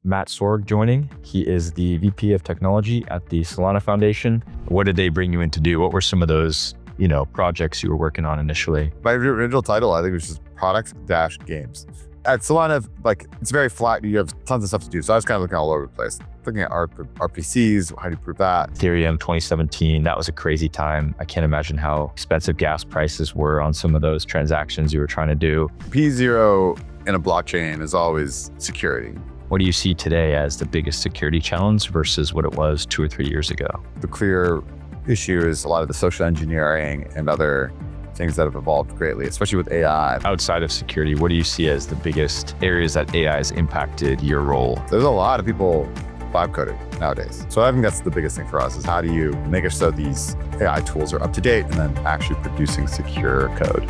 Matt Sorg joining. He is the VP of Technology at the Solana Foundation. What did they bring you in to do? What were some of those, projects you were working on initially? My original title, I think, was just product-games. At Solana, it's very flat. You have tons of stuff to do. So I was kind of looking all over the place, looking at RPCs, how do you prove that? Ethereum 2017, that was a crazy time. I can't imagine how expensive gas prices were on some of those transactions you were trying to do. P0 in a blockchain is always security. What do you see today as the biggest security challenge versus what it was 2 or 3 years ago? The clear issue is a lot of the social engineering and other things that have evolved greatly, especially with AI. Outside of security, what do you see as the biggest areas that AI has impacted your role? There's a lot of people vibe coding nowadays. So I think that's the biggest thing for us is how do you make it so these AI tools are up to date and then actually producing secure code.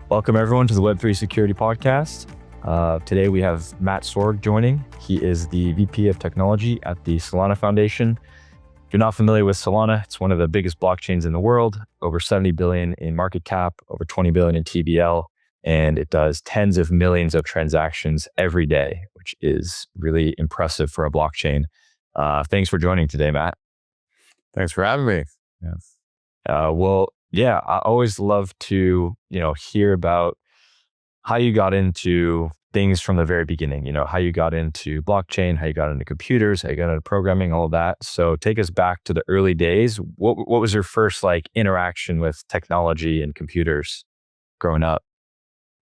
Welcome everyone to the Web3 Security Podcast. Today we have Matt Sorg joining. He is the VP of Technology at the Solana Foundation. If you're not familiar with Solana, it's one of the biggest blockchains in the world, over 70 billion in market cap, over 20 billion in TVL, and it does tens of millions of transactions every day, which is really impressive for a blockchain. Thanks for joining today, Matt. Thanks for having me. Yes. I always love to, hear about how you got into things from the very beginning, how you got into blockchain, how you got into computers, how you got into programming, all of that. So take us back to the early days. What was your first interaction with technology and computers growing up?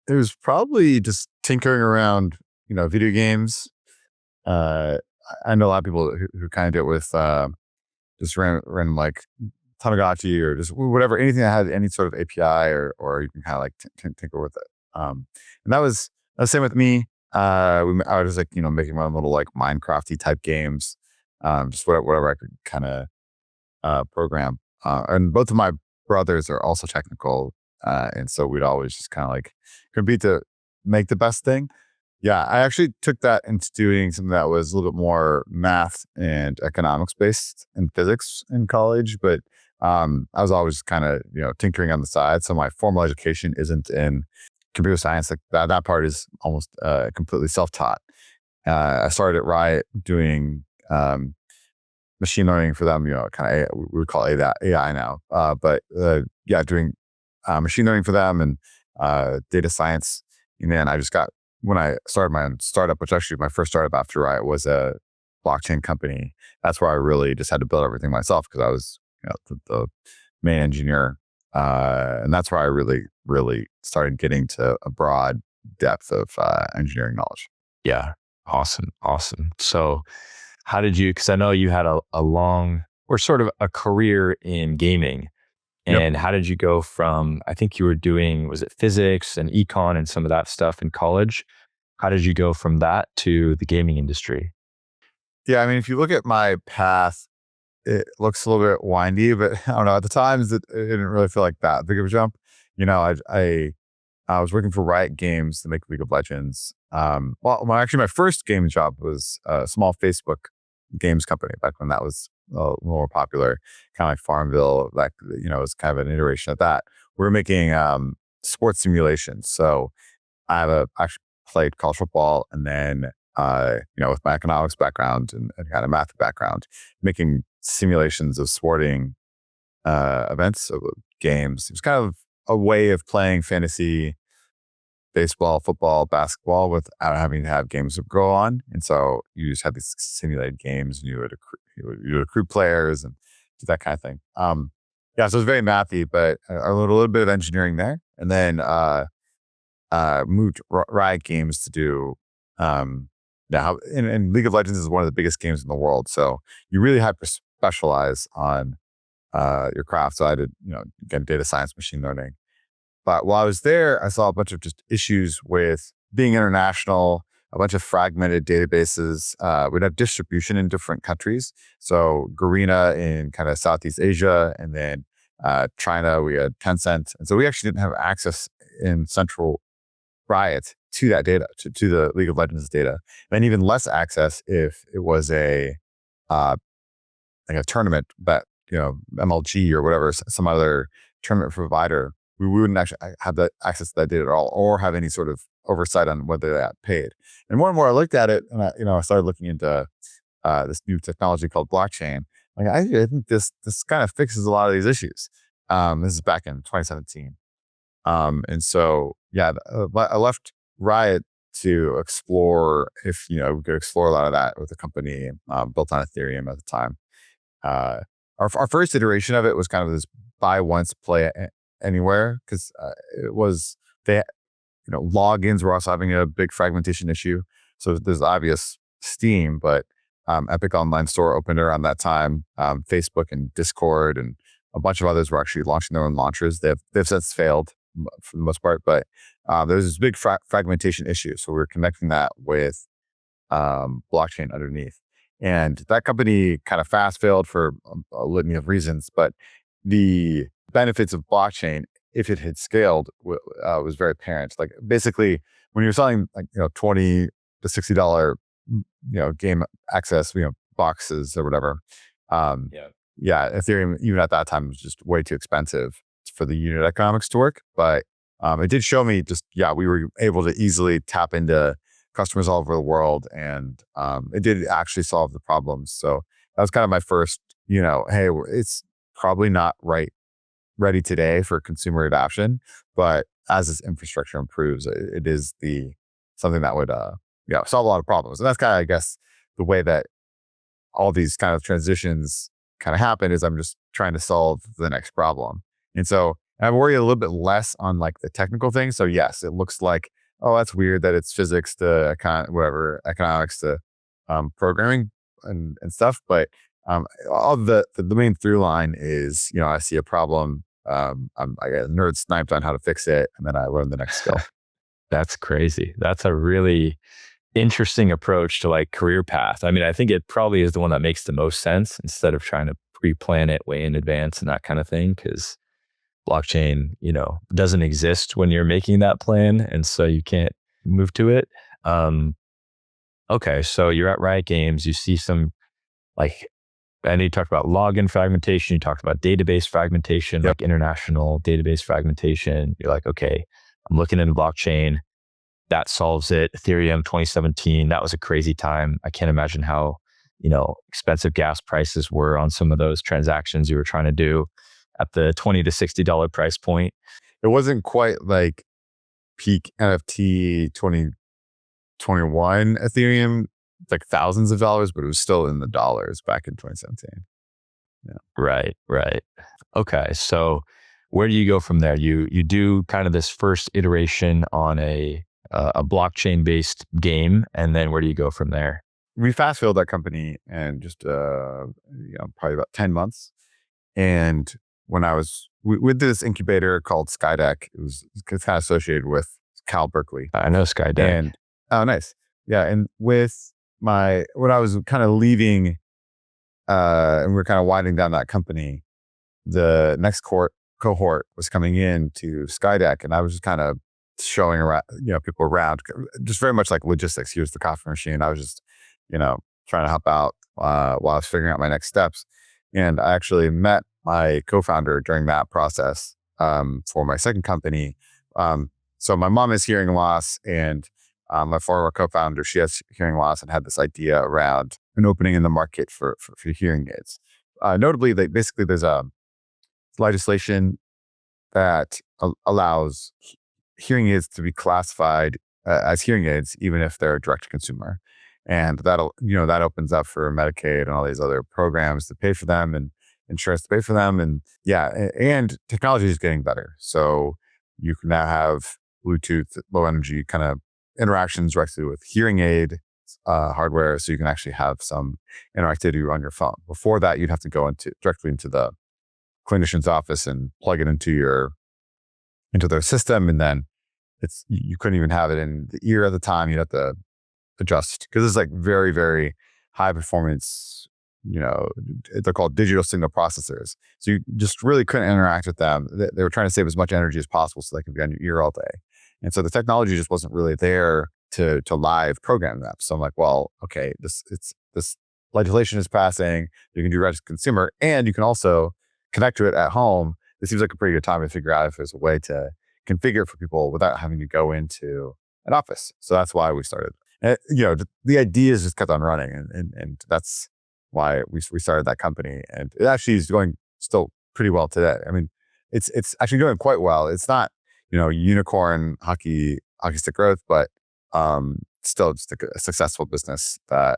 It was probably just tinkering around, video games. I know a lot of people who kind of do it with just random Tamagotchi or just whatever, anything that had any sort of API or you can kind of tinker with it. And that was the same with me. I was making my own little Minecraft-y type games, just whatever I could kind of program. And both of my brothers are also technical. And so we'd always just kind of compete to make the best thing. Yeah, I actually took that into doing something that was a little bit more math and economics based and physics in college. But I was always kind of, tinkering on the side. So my formal education isn't in computer science. That part is almost completely self-taught. I started at Riot doing machine learning for them, kind of, we would call it AI now. Doing machine learning for them and data science. And then when I started my own startup, which actually my first startup after Riot was a blockchain company. That's where I really just had to build everything myself because I was the main engineer. And that's where I really, really started getting to a broad depth of engineering knowledge. Yeah. Awesome. So how did you, because I know you had a long or sort of a career in gaming. And How did you go from, I think you were doing, was it physics and econ and some of that stuff in college? How did you go from that to the gaming industry? Yeah, I mean, if you look at my path, it looks a little bit windy, but I don't know, at the times it didn't really feel like that big of a jump. I was working for Riot Games to make League of Legends. Actually my first game job was a small Facebook games company back when that was a little more popular, kind of like Farmville. It was kind of an iteration of that. We're making sports simulations. So I actually played college football, and then with my economics background and kind of math background, making simulations of sporting events, of games. It was kind of a way of playing fantasy baseball, football, basketball without having to have games to go on. And so you just had these simulated games, and you would accrue players and do that kind of thing. So it was very mathy, but a little bit of engineering there. And then moved Riot Games to do now. And League of Legends is one of the biggest games in the world. So you really have to specialize on your craft. So I did, again, data science, machine learning. But while I was there, I saw a bunch of just issues with being international, a bunch of fragmented databases. We'd have distribution in different countries. So Garena in kind of Southeast Asia, and then China, we had Tencent. And so we actually didn't have access in central Riot to that data, to the League of Legends data. And even less access if it was a tournament, but MLG or whatever, some other tournament provider we wouldn't actually have that access to that data at all, or have any sort of oversight on whether they got paid. And more I looked at it, and I started looking into this new technology called blockchain. Like, I think this kind of fixes a lot of these issues. This is back in 2017. And so, yeah, I left Riot to explore if, we could explore a lot of that with a company built on Ethereum at the time. Our first iteration of it was kind of this buy once, play anywhere, because it was, logins were also having a big fragmentation issue. So there's obvious Steam, but Epic Online Store opened around that time. Facebook and Discord and a bunch of others were actually launching their own launchers. They've since failed for the most part, but there's this big fragmentation issue. So we're connecting that with blockchain underneath. And that company kind of fast failed for a litany of reasons, but the benefits of blockchain, if it had scaled, was very apparent. Like, basically, when you're selling like $20 to $60 game access boxes or whatever, Ethereum even at that time was just way too expensive for the unit economics to work. But it did show me we were able to easily tap into customers all over the world, and it did actually solve the problems. So that was kind of my first, hey, it's probably not ready today for consumer adoption, but as this infrastructure improves, it is something that would solve a lot of problems. And that's kind of, I guess, the way that all these kind of transitions kind of happen, is I'm just trying to solve the next problem. And so I worry a little bit less on like the technical things. So yes, it looks like, oh, that's weird that it's physics to economics to programming and stuff. But all the main through line is, I see a problem, I get a nerd sniped on how to fix it, and then I learn the next skill. That's crazy. That's a really interesting approach to like career path. I mean, I think it probably is the one that makes the most sense, instead of trying to pre-plan it way in advance and that kind of thing, because blockchain, doesn't exist when you're making that plan, and so you can't move to it. Okay, so you're at Riot Games, you see some and you talked about login fragmentation, you talked about database fragmentation, Yep. like international database fragmentation. You're like, okay, I'm looking into blockchain. That solves it. Ethereum 2017, that was a crazy time. I can't imagine how, expensive gas prices were on some of those transactions you were trying to do at the $20 to $60 price point. It wasn't quite like peak NFT 2021 Ethereum, like thousands of dollars, but it was still in the dollars back in 2017. Yeah. Right. Okay. So where do you go from there? You do kind of this first iteration on a blockchain based game, and then where do you go from there? We fast filled that company and just probably about 10 months. And when we did this incubator called Skydeck. It's kind of associated with Cal Berkeley. I know Skydeck. And oh, nice. Yeah. And when I was kind of leaving, and we were kind of winding down that company, the next cohort was coming in to Skydeck, and I was just kind of showing around, people around, just very much like logistics. Here's the coffee machine. I was just, trying to help out while I was figuring out my next steps. And I actually met my co-founder during that process for my second company. So my mom has hearing loss, and my former co-founder, she has hearing loss, and had this idea around an opening in the market for hearing aids. Notably, basically there's a legislation that allows hearing aids to be classified as hearing aids, even if they're direct to consumer. And that opens up for Medicaid and all these other programs to pay for them, and insurance to pay for them. And and technology is getting better. So you can now have Bluetooth, low energy kind of interactions directly with hearing aid hardware. So you can actually have some interactivity on your phone. Before that, you'd have to go directly into the clinician's office and plug it into their system. And then you couldn't even have it in the ear at the time. You'd have to adjust, because it's like very, very high performance, they're called digital signal processors. So you just really couldn't interact with them. They were trying to save as much energy as possible so they could be on your ear all day. And so the technology just wasn't really there to live program that. So I'm like, well, okay, this legislation is passing. You can do direct to consumer, and you can also connect to it at home. this seems like a pretty good time to figure out if there's a way to configure it for people without having to go into an office. So that's why we started. And, the ideas just kept on running, and that's why we started that company. And it actually is going still pretty well today. I mean, it's actually doing quite well. It's not, unicorn hockey stick growth, but still just a successful business that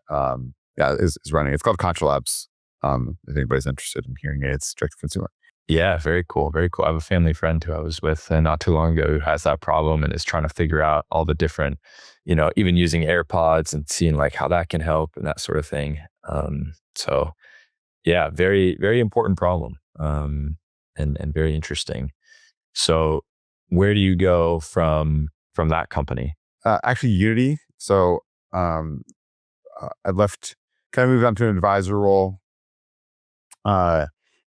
is running. It's called Contra Labs. If anybody's interested in hearing aids direct to consumer. Yeah, very cool. Very cool. I have a family friend who I was with not too long ago who has that problem and is trying to figure out all the different, even using AirPods and seeing like how that can help and that sort of thing. So yeah, very, very important problem. And very interesting. So where do you go from that company? Actually, Unity. So I left, kind of moved on to an advisor role.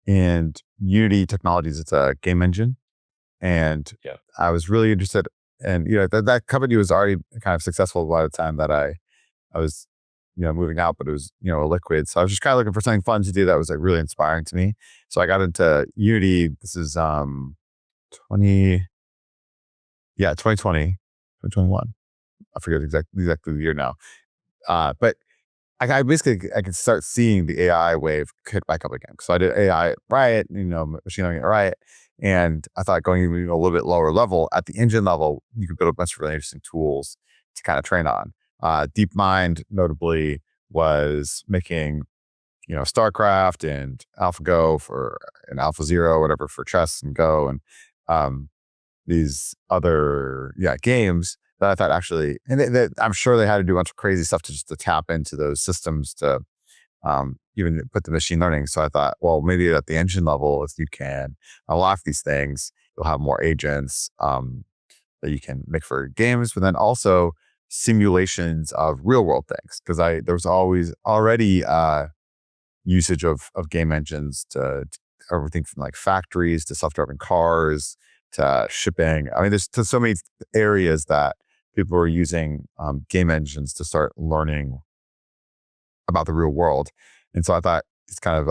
And Unity Technologies, it's a game engine. And I was really interested, and that company was already kind of successful by the time that I was moving out, but it was a liquid. So I was just kind of looking for something fun to do that was like really inspiring to me. So I got into Unity. This is 2020, 2021. I forget exactly the year now. But I could start seeing the AI wave kick back up again. So I did AI at Riot, machine learning at Riot. And I thought going even a little bit lower level, at the engine level, you could build a bunch of really interesting tools to kind of train on. DeepMind, notably, was making, StarCraft and AlphaGo and AlphaZero, whatever, for chess and Go, and these other games that I thought actually, and I'm sure they had to do a bunch of crazy stuff to tap into those systems to even put the machine learning. So I thought, well, maybe at the engine level, if you can unlock these things, you'll have more agents that you can make for games, but then also simulations of real world things. Because there was always already usage of game engines to everything from like factories to self-driving cars to shipping. I mean, there's so many areas that people are using game engines to start learning about the real world. And so I thought it's kind of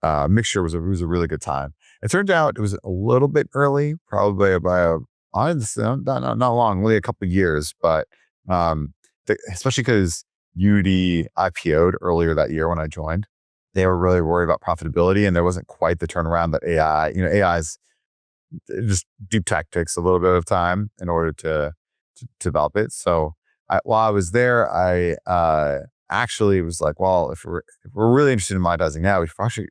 a mixture was a really good time. It turned out it was a little bit early, probably by not long, only a couple of years, but especially because Unity IPO'd earlier that year when I joined. They were really worried about profitability, and there wasn't quite the turnaround that AI's just deep tech takes a little bit of time in order to develop it. So while I was there, I actually was like, well, if we're really interested in monetizing now, we probably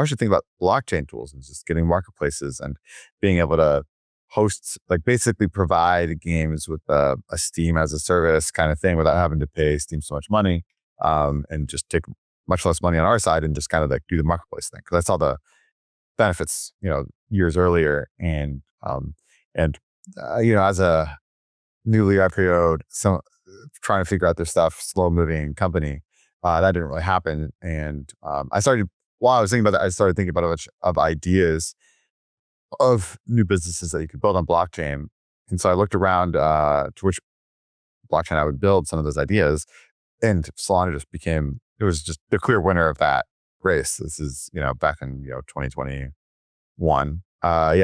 should think about blockchain tools and just getting marketplaces and being able to host, like basically provide games with a Steam as a service kind of thing without having to pay Steam so much money, and just take much less money on our side and just kind of like do the marketplace thing. Because I saw the benefits, years earlier. And as a newly IPO'd, trying to figure out their stuff, slow moving company, that didn't really happen. And while I was thinking about that, I started thinking about a bunch of ideas of new businesses that you could build on blockchain. And so I looked around to which blockchain I would build some of those ideas. And Solana just it was just the clear winner of that race. This is, back in, 2021.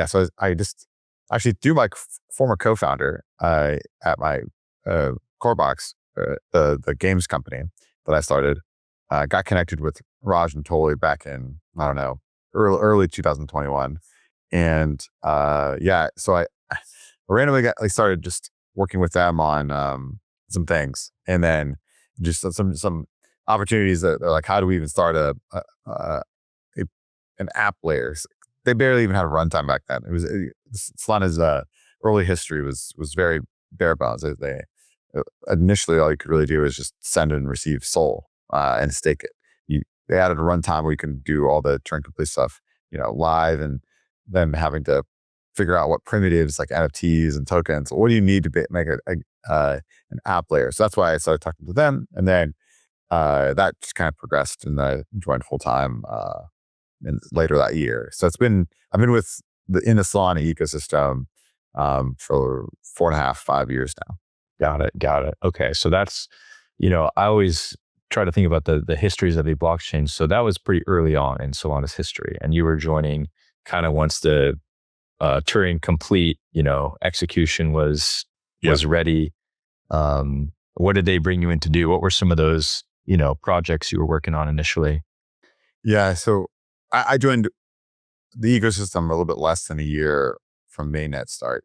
So I just actually through my former co-founder at my Corebox, the games company that I started, got connected with Raj and Toli back in, I don't know, early 2021. And so I randomly started just working with them on some things, and then just some opportunities that they're like, how do we even start an app layer? They barely even had a runtime back then. It was Solana's early history was very bare bones. They initially all you could really do is just send and receive SOL and stake it. They added a runtime where you can do all the Turing complete stuff, live, and then having to figure out what primitives like NFTs and tokens. What do you need to make an app layer? So that's why I started talking to them, and then that just kind of progressed, and I joined full time later that year. So I've been in the Solana ecosystem for 4.5-5 years now. Got it. Okay. So that's, I always try to think about the histories of the blockchain. So that was pretty early on in Solana's history, and you were joining kind of once the Turing complete, execution was ready. What did they bring you in to do? What were some of those, projects you were working on initially? Yeah. So I joined the ecosystem a little bit less than a year from mainnet start.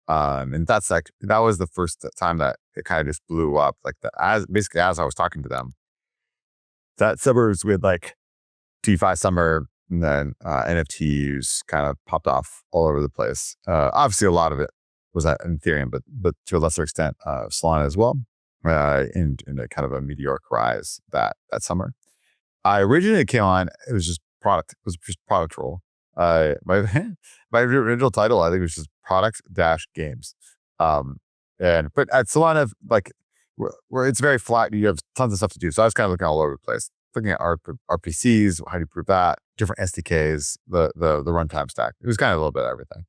And that was the first time that it kind of just blew up. Like as I was talking to them, that suburbs with like DeFi summer and then NFTs kind of popped off all over the place. Obviously, a lot of it was in Ethereum, but to a lesser extent, Solana as well, in a kind of a meteoric rise that summer. I originally came on, it was just product role. My my original title, I think, was just product dash games. But at Solana, like where it's very flat, you have tons of stuff to do. So I was kind of looking all over the place, looking at RPCs, how do you prove that, different SDKs, the runtime stack. It was kind of a little bit of everything.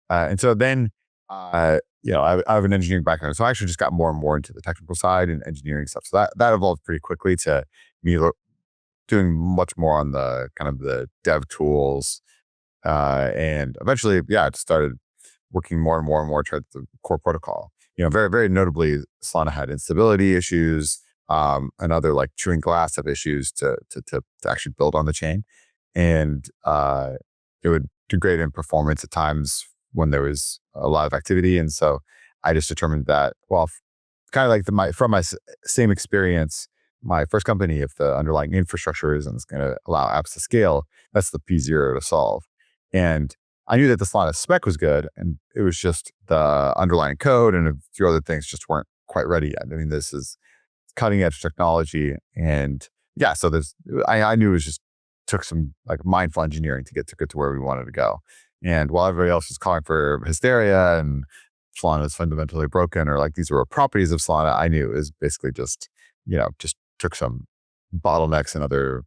And so then, I have an engineering background, so I actually just got more and more into the technical side and engineering stuff. So that evolved pretty quickly to me doing much more on the kind of the dev tools, and eventually, I just started working more and more and more towards the core protocol. Very, very notably, Solana had instability issues, and other like chewing glass of issues to actually build on the chain. And it would degrade in performance at times when there was a lot of activity. And so I just determined that, well, kind of like from my same experience, my first company, if the underlying infrastructure isn't going to allow apps to scale, that's the P0 to solve. And I knew that the Solana spec was good, and it was just the underlying code and a few other things just weren't quite ready yet. I mean, this is cutting edge technology, and so I knew it was just took some like mindful engineering to get to where we wanted to go. And while everybody else was calling for hysteria and Solana is fundamentally broken, or like these were properties of Solana, I knew it was basically just took some bottlenecks and other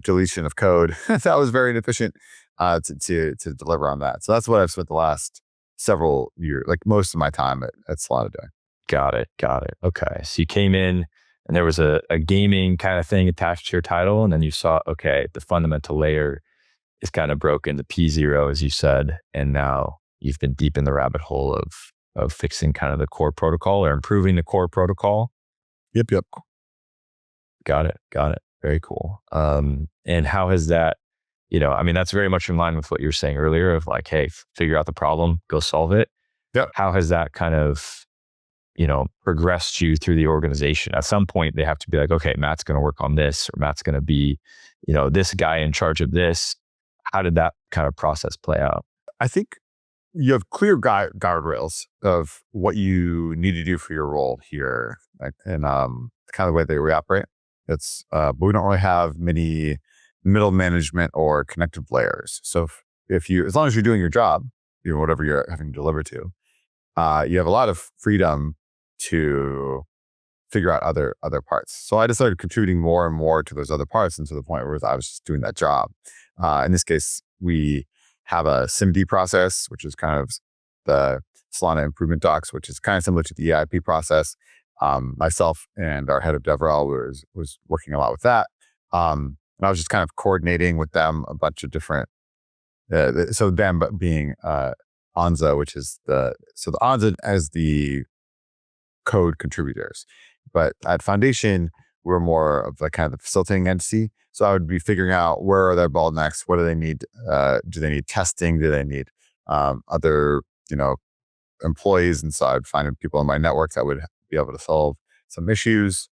deletion of code that was very inefficient to deliver on that. So that's what I've spent the last several years, like most of my time at Solana doing. Got it. Okay. So you came in and there was a gaming kind of thing attached to your title, and then you saw, okay, the fundamental layer is kind of broken, the P0, as you said, and now you've been deep in the rabbit hole of fixing kind of the core protocol or improving the core protocol. Yep. Got it. Very cool. And how has that, that's very much in line with what you were saying earlier of like, hey, figure out the problem, go solve it. Yep. How has that kind of, progressed you through the organization? At some point, they have to be like, okay, Matt's going to work on this, or Matt's going to be, this guy in charge of this. How did that kind of process play out? I think you have clear guardrails of what you need to do for your role here, and kind of the way that we operate. It's but we don't really have many middle management or connective layers. So if you, as long as you're doing your job, whatever you're having to deliver to, you have a lot of freedom to figure out other parts. So I just started contributing more and more to those other parts, and to the point where I was just doing that job. In this case, we have a SIMD process, which is kind of the Solana improvement docs, which is kind of similar to the EIP process. Myself and our head of DevRel was working a lot with that. And I was just kind of coordinating with them a bunch of different, so them being Anza, which is the Anza as the code contributors. But at Foundation, we're more of the kind of the facilitating entity. So I would be figuring out where are their bottlenecks, what do they need? Do they need testing? Do they need other, employees? And so I'd find people in my network that would be able to solve some issues.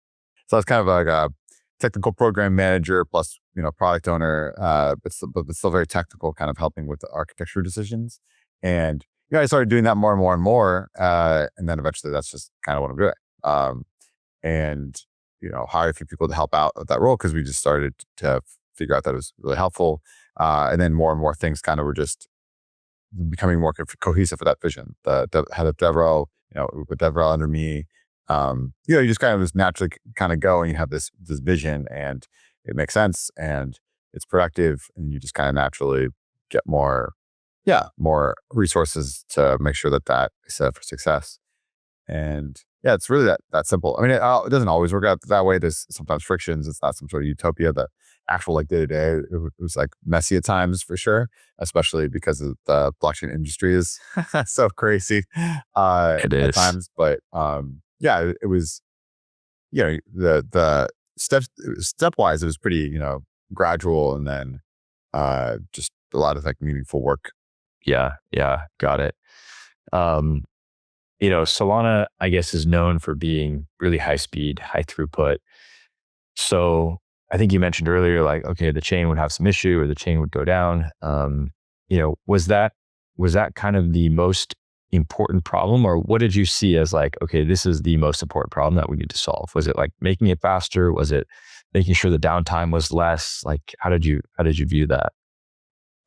So it's kind of like a technical program manager plus, product owner, but still very technical, kind of helping with the architecture decisions. And I started doing that more and more and more. And then eventually that's just kind of what I'm doing. And hire a few people to help out with that role, because we just started to figure out that it was really helpful. And then more and more things kind of were just becoming more cohesive with that vision. The head of DevRel, with DevRel under me, you just kind of just naturally kind of go, and you have this vision, and it makes sense, and it's productive, and you just kind of naturally get more resources to make sure that is set for success. And Yeah, it's really that simple. I mean, it doesn't always work out that way. There's sometimes frictions. It's not some sort of utopia. The actual like day to day, it was like messy at times for sure, especially because of the blockchain industry is so crazy It at is. times. But yeah, it was, the stepwise, it was pretty, gradual, and then just a lot of like meaningful work. Yeah. Yeah. Got it. Um, Solana, I guess, is known for being really high speed, high throughput. So I think you mentioned earlier, like, okay, the chain would have some issue or the chain would go down. Was that kind of the most important problem, or what did you see as like, okay, this is the most important problem that we need to solve? Was it like making it faster? Was it making sure the downtime was less? Like, how did you view that?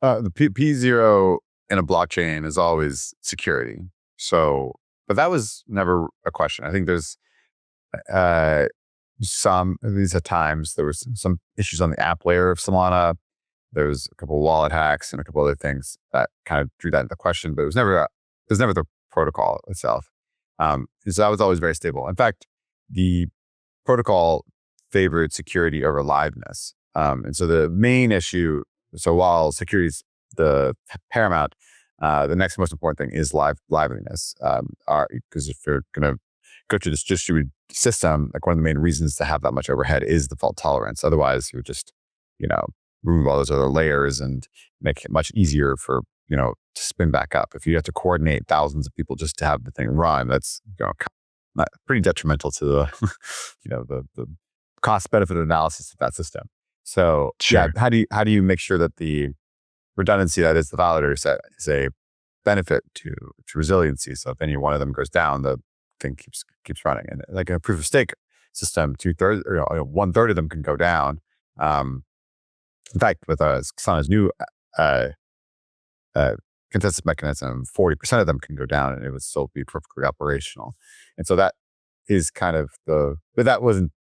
The P0 in a blockchain is always security. So, but that was never a question. I think there's uh, these at times there was some issues on the app layer of Solana. There was a couple of wallet hacks and a couple other things that kind of drew that into question, but it was never the protocol itself. So that was always very stable. In fact, the protocol favored security over liveness. And so the main issue, so while security is the paramount, the next most important thing is liveliness. Because if you're going to go to this distributed system, like one of the main reasons to have that much overhead is the fault tolerance. Otherwise, you would just, remove all those other layers and make it much easier for, to spin back up. If you have to coordinate thousands of people just to have the thing run, that's, pretty detrimental to the, the cost benefit analysis of that system. So yeah, Sure. how do you make sure that the redundancy that is the validator set is a benefit to resiliency? So if any one of them goes down, the thing keeps running. And like in a proof of stake system, 2/3 or 1/3 of them can go down. In fact, with Solana's new uh, uh, consensus mechanism, 40% of them can go down, and it would still be perfectly operational. And so that is kind of but that wasn't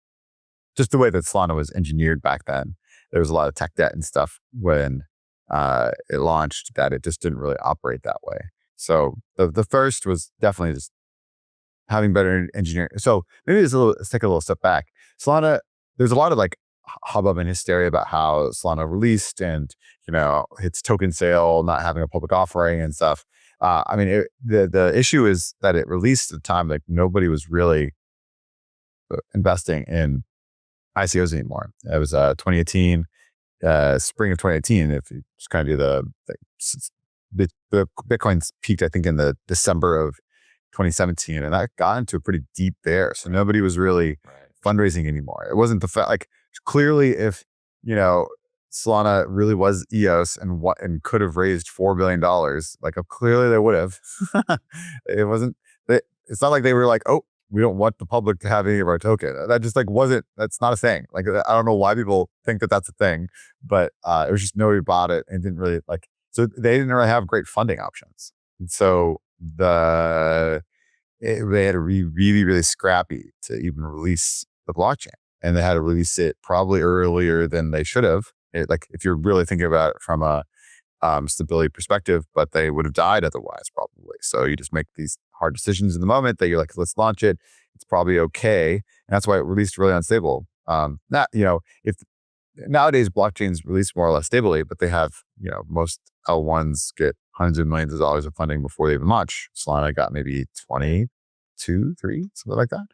just the way that Solana was engineered back then. There was a lot of tech debt and stuff when it launched that it just didn't really operate that way. So the first was definitely just having better engineering. So maybe let's take a little step back. Solana, there's a lot of like hubbub and hysteria about how Solana released and, its token sale, not having a public offering and stuff. I mean, the issue is that it released at a time like nobody was really investing in ICOs anymore. It was 2018, spring of 2018. If you just kind of do the Bitcoin's peaked, I think, in the December of 2017, and that got into a pretty deep bear. So nobody was really fundraising anymore. It wasn't the fact, like, clearly if, Solana really was EOS and could have raised $4 billion, like clearly they would have. It wasn't, it's not like they were like, oh, we don't want the public to have any of our token. That just that's not a thing. Like, I don't know why people think that that's a thing, but it was just nobody bought it and didn't really so they didn't really have great funding options. And so they had to be really, really scrappy to even release the blockchain, and they had to release it probably earlier than they should have. Like, if you're really thinking about it from a stability perspective, but they would have died otherwise probably. So you just make these hard decisions in the moment that you're like, let's launch it. It's probably okay. And that's why it released really unstable. If nowadays blockchains release more or less stably, but they have, most L1s get hundreds of millions of dollars of funding before they even launch. Solana got maybe 22, 3, something like that.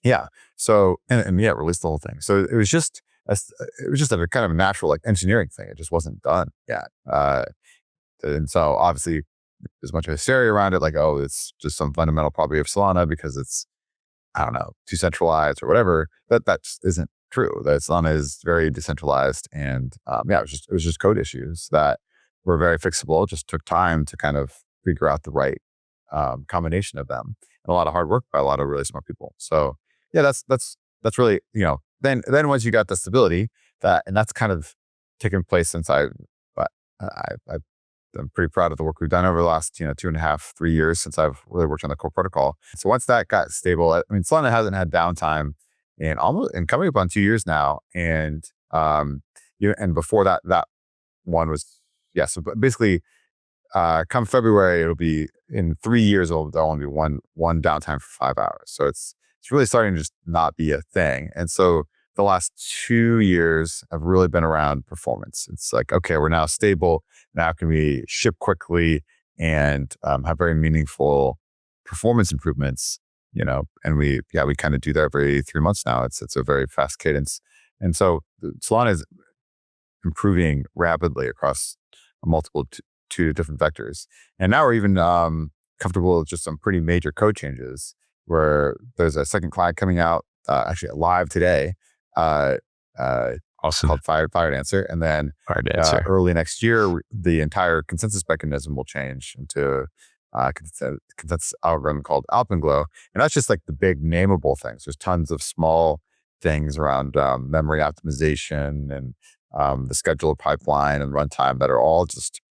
Yeah. So, and yeah, released the whole thing. So it was just a kind of natural like engineering thing. It just wasn't done yet. And so obviously there's much hysteria around it. Like, oh, it's just some fundamental property of Solana because it's, I don't know, too centralized or whatever. That just isn't true. That Solana is very decentralized. And it was just code issues that were very fixable. It just took time to kind of figure out the right combination of them, and a lot of hard work by a lot of really smart people. So yeah, that's really, then once you got the stability and that's kind of taken place since I'm pretty proud of the work we've done over the last, 2.5, 3 years since I've really worked on the core protocol. So once that got stable, I mean, Solana hasn't had downtime in coming up on 2 years now. And, and before that one was, yeah. So basically, come February, it'll be in 3 years, there'll only be one downtime for 5 hours. So it's really starting to just not be a thing. And so the last 2 years have really been around performance. It's like, okay, we're now stable. Now can we ship quickly and have very meaningful performance improvements, and we kind of do that every 3 months now. It's a very fast cadence. And so Solana is improving rapidly across multiple two different vectors. And now we're even comfortable with just some pretty major code changes where there's a second client coming out, actually live today, Awesome. called Fired Answer. And then early next year, the entire consensus mechanism will change into consensus algorithm called Alpenglow. And that's just like the big nameable things. There's tons of small things around memory optimization and the scheduled pipeline and runtime that are all just,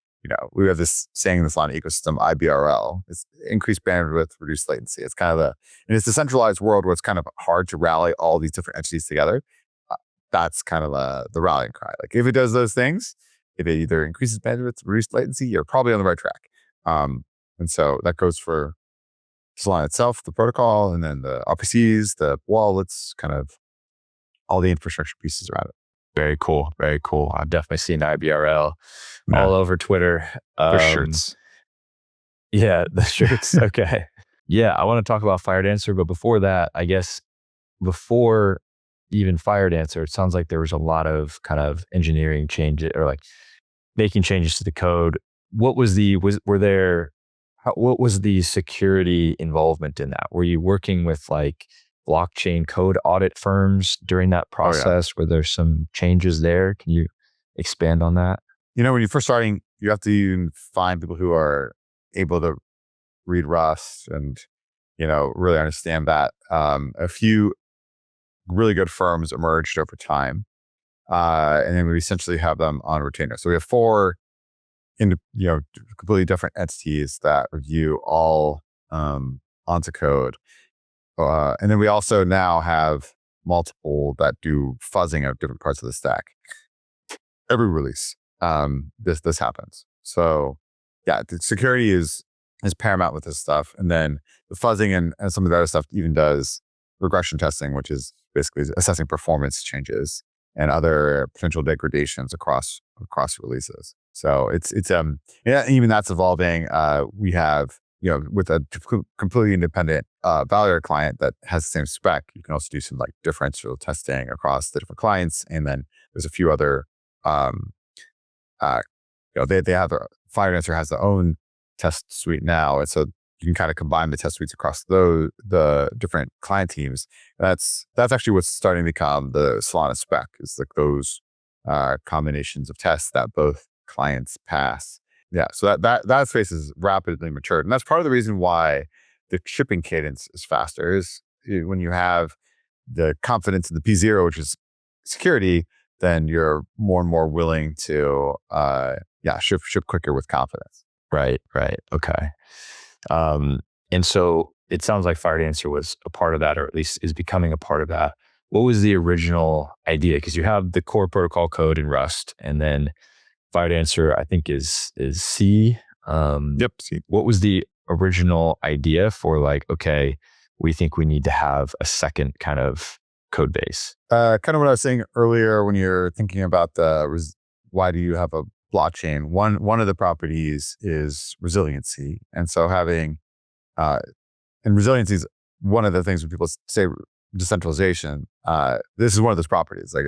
we have this saying in the Solana ecosystem, IBRL. It's increased bandwidth, reduced latency. It's kind of in this decentralized world where it's kind of hard to rally all these different entities together. That's kind of the rallying cry. Like if it does those things, if it either increases bandwidth, reduced latency, you're probably on the right track. And so that goes for Solana itself, the protocol, and then the RPCs, the wallets, kind of all the infrastructure pieces around it. Very cool. Very cool. I've definitely seen IBRL all over Twitter. The shirts. Yeah, the shirts. Okay. Yeah, I want to talk about Fired Answer, but before that, I guess before even Fired Answer, it sounds like there was a lot of kind of engineering changes or like making changes to the code. What was what was the security involvement in that? Were you working with like blockchain code audit firms during that process? Were there some changes there? Can you expand on that? When you're first starting, you have to find people who are able to read Rust and, really understand that. A few really good firms emerged over time. And then we essentially have them on retainer. So we have 4 completely different entities that review all onto code. And then we also now have multiple that do fuzzing of different parts of the stack. Every release, this happens. So yeah, the security is paramount with this stuff. And then the fuzzing and some of the other stuff even does regression testing, which is basically assessing performance changes and other potential degradations across releases. So it's even that's evolving. We have, with a completely independent validator client that has the same spec, you can also do some like differential testing across the different clients. And then there's a few other, they have Fired Answer has their own test suite now. And so you can kind of combine the test suites across the different client teams. That's actually what's starting to become the Solana spec, is like those combinations of tests that both clients pass. Yeah, so that space is rapidly matured, and that's part of the reason why the shipping cadence is faster. Is when you have the confidence in the P0, which is security, then you're more and more willing to ship quicker with confidence. Right. Okay. And so it sounds like Fired Answer was a part of that, or at least is becoming a part of that. What was the original idea? Because you have the core protocol code in Rust, and then Fired Answer, I think, is C. C. What was the original idea for like, okay, we think we need to have a second kind of code base? Kind of what I was saying earlier when you're thinking about why do you have a blockchain? One of the properties is resiliency. And so having, and resiliency is one of the things when people say decentralization, this is one of those properties. Like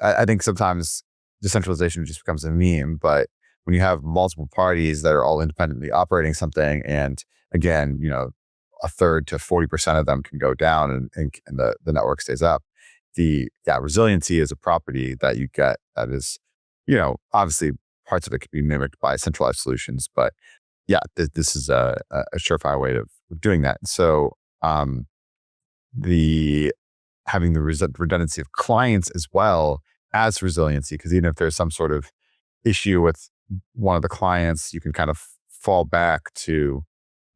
I think sometimes decentralization just becomes a meme, but when you have multiple parties that are all independently operating something, and again, a third to 40% of them can go down and the network stays up. Resiliency is a property that you get that is, obviously parts of it could be mimicked by centralized solutions, but this is a surefire way of doing that. So having the redundancy of clients as well as resiliency, because even if there's some sort of issue with one of the clients, you can kind of fall back to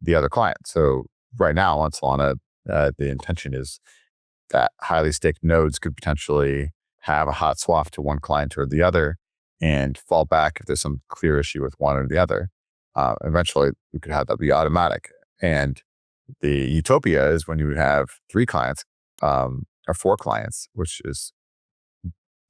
the other client. So right now on Solana, the intention is that highly staked nodes could potentially have a hot swap to one client or the other. and fall back if there's some clear issue with one or the other. Eventually, we could have that be automatic. And the utopia is when you have 3 clients or 4 clients, which is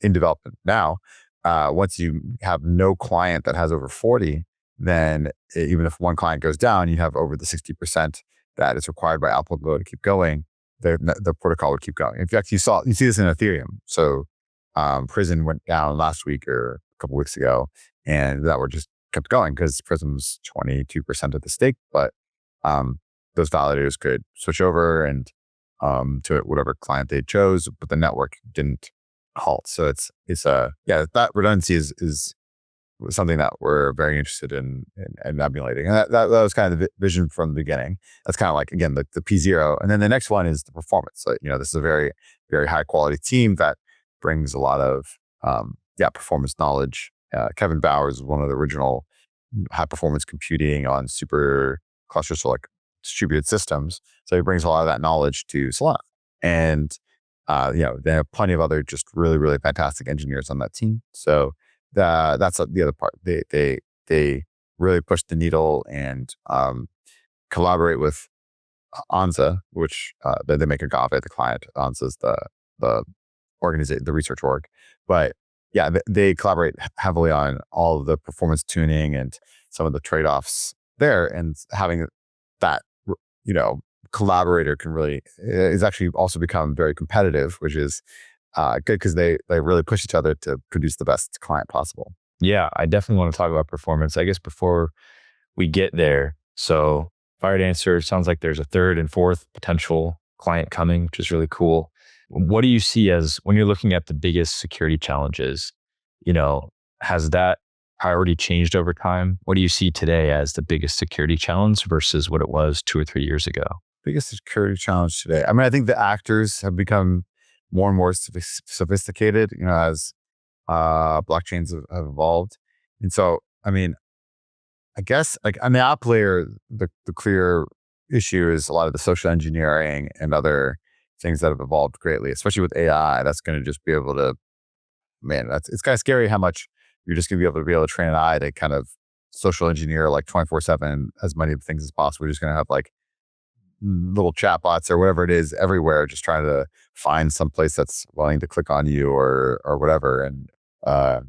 in development now. Once you have no client that has over 40, then even if one client goes down, you have over the 60% that is required by Alpenglow to keep going. The protocol would keep going. In fact, you see this in Ethereum. So Prism went down last week or a couple weeks ago, and that were just kept going because Prism's 22% of the stake, but those validators could switch over and to whatever client they chose, but the network didn't halt. So it's that redundancy is something that we're very interested in emulating. And that was kind of the vision from the beginning. That's kind of like, again, the P0. And then the next one is the performance. So, this is a very, very high quality team that brings a lot of performance knowledge. Kevin Bowers is one of the original high performance computing on super clusters, so like distributed systems. So he brings a lot of that knowledge to Solana. And they have plenty of other just really, really fantastic engineers on that team. So that's the other part. They really push the needle and collaborate with Anza, which they make Agave the client. Anza's the organization, the research org. But yeah, they collaborate heavily on all of the performance tuning and some of the trade-offs there. And having that, collaborator can really is actually also become very competitive, which is good because they really push each other to produce the best client possible. Yeah, I definitely want to talk about performance. I guess before we get there, so Fired Answer sounds like there's a 3rd and 4th potential client coming, which is really cool. What do you see as, when you're looking at the biggest security challenges, has that priority changed over time? What do you see today as the biggest security challenge versus what it was 2 or 3 years ago? Biggest security challenge today. I mean, I think the actors have become more and more sophisticated, as blockchains have evolved. And so, I mean, I guess like on the app layer, the clear issue is a lot of the social engineering and other things that have evolved greatly, especially with AI. That's going to just be able to, it's kind of scary how much you're just going to be able to train an AI to kind of social engineer like 24/7 as many things as possible. You're just going to have like little chatbots or whatever it is everywhere, just trying to find some place that's willing to click on you or whatever. And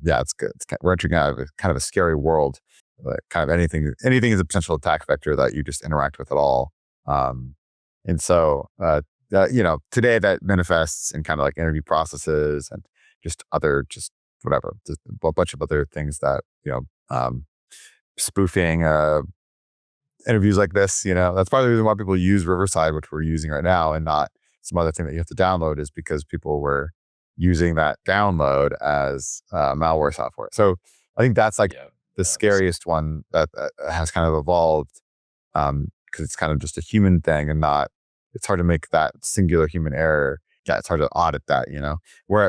it's good. We're entering kind of a scary world. Like kind of anything is a potential attack vector that you just interact with at all. And so today that manifests in kind of like interview processes and just whatever, just a bunch of other things that spoofing interviews like this. That's part of the reason why people use Riverside, which we're using right now, and not some other thing that you have to download, is because people were using that download as malware software. So I think that's like the scariest one that has kind of evolved, because it's kind of just a human thing and not, it's hard to make that singular human error. Yeah, it's hard to audit that,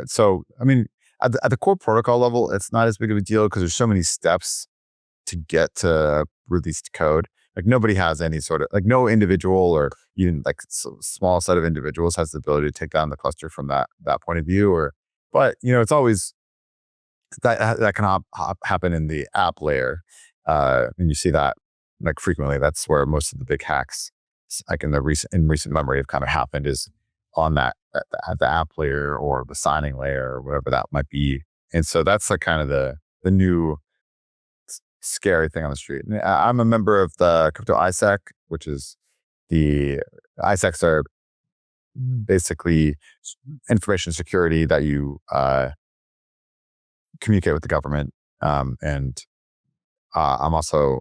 so, I mean, at the core protocol level, it's not as big of a deal because there's so many steps to get to released code. Like nobody has any sort of, like no individual or even like small set of individuals has the ability to take down the cluster from that point of view. But it's always that can happen in the app layer. And you see that like frequently. That's where most of the big hacks, like in recent memory, have kind of happened, is on that at the app layer or the signing layer or whatever that might be. And so that's like kind of the new scary thing on the street. And I'm a member of the crypto ISEC, which is the ISECs are basically information security that you communicate with the government. And I'm also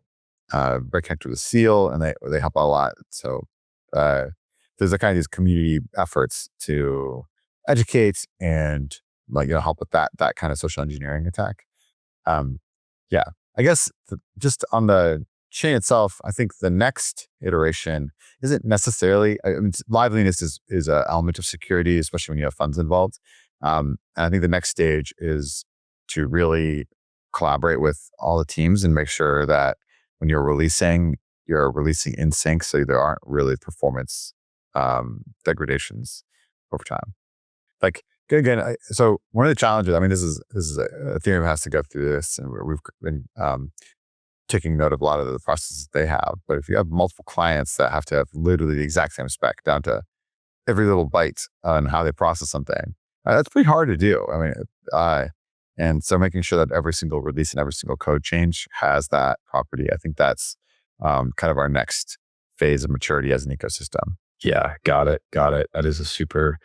very connected with SEAL, and they help out a lot. So there's a kind of these community efforts to educate and help with that kind of social engineering attack. I guess just on the chain itself, I think the next iteration isn't necessarily, liveliness is an element of security, especially when you have funds involved. And I think the next stage is to really collaborate with all the teams and make sure that when you're releasing in sync, so there aren't really performance degradations over time. Like Again, so one of the challenges, I mean, this is Ethereum has to go through this, and we've been taking note of a lot of the processes they have. But if you have multiple clients that have to have literally the exact same spec down to every little byte on how they process something, that's pretty hard to do. I mean, and so making sure that every single release and every single code change has that property, I think that's kind of our next phase of maturity as an ecosystem. Yeah, got it. That is a super,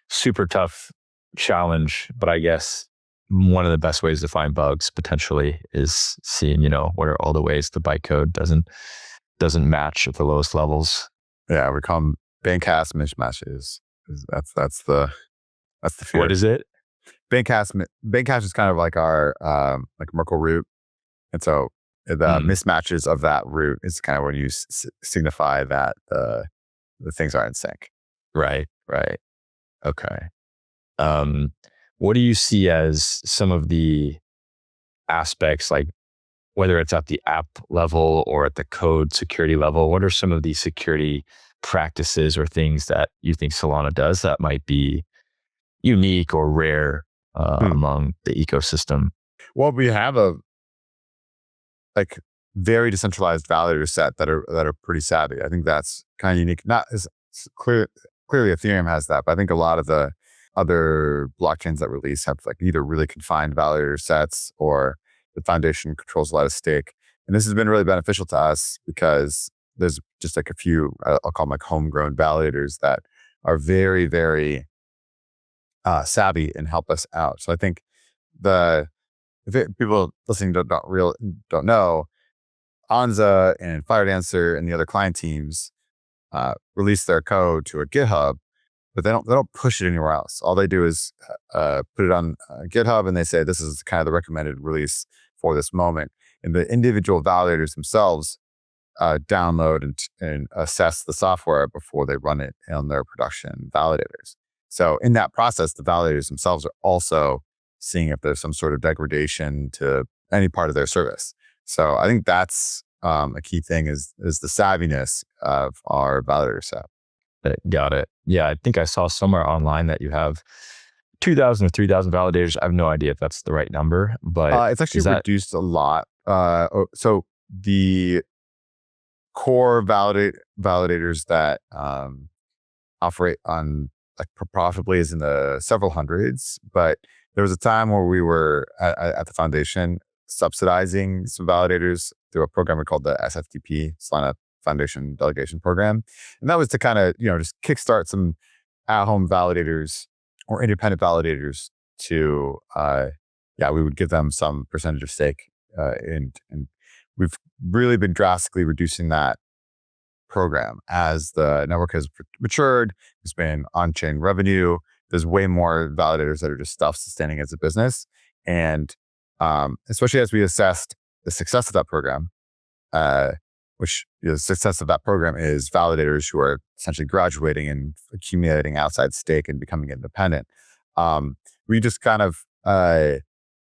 super tough challenge, but I guess one of the best ways to find bugs potentially is seeing, what are all the ways the bytecode doesn't match at the lowest levels. Yeah, we call them bandcast mismatches. That's the fear. What is it? Bandcast is kind of like our like Merkle root, and so the mismatches of that root is kind of when you signify that the things are in sync. Right. Okay. What do you see as some of the aspects, like whether it's at the app level or at the code security level? What are some of the security practices or things that you think Solana does that might be unique or rare among the ecosystem? Well, we have a very decentralized validator set that are pretty savvy. I think that's kind of unique. Not as clearly Ethereum has that, but I think a lot of the other blockchains that release have either really confined validator sets, or the foundation controls a lot of stake. And this has been really beneficial to us because there's just a few, I'll call them homegrown validators that are very, very savvy and help us out. So I think people listening don't know, Anza and Firedancer and the other client teams release their code to a GitHub, but they don't push it anywhere else. All they do is put it on GitHub, and they say this is kind of the recommended release for this moment. And the individual validators themselves download and assess the software before they run it on their production validators. So in that process, the validators themselves are also seeing if there's some sort of degradation to any part of their service. So I think that's a key thing is the savviness of our validator set. Got it. Yeah, I think I saw somewhere online that you have 2,000 or 3,000 validators. I have no idea if that's the right number, but it's actually reduced a lot. So the core validators that operate on profitably is in the several hundreds, but there was a time where we were at the foundation subsidizing some validators through a program called the SFDP, Solana Foundation Delegation Program. And that was to kind of, just kickstart some at-home validators or independent validators to, we would give them some percentage of stake. And we've really been drastically reducing that program as the network has matured. There's been on-chain revenue. There's way more validators that are just self-sustaining as a business. And especially as we assessed the success of that program, which the success of that program is validators who are essentially graduating and accumulating outside stake and becoming independent. We just kind of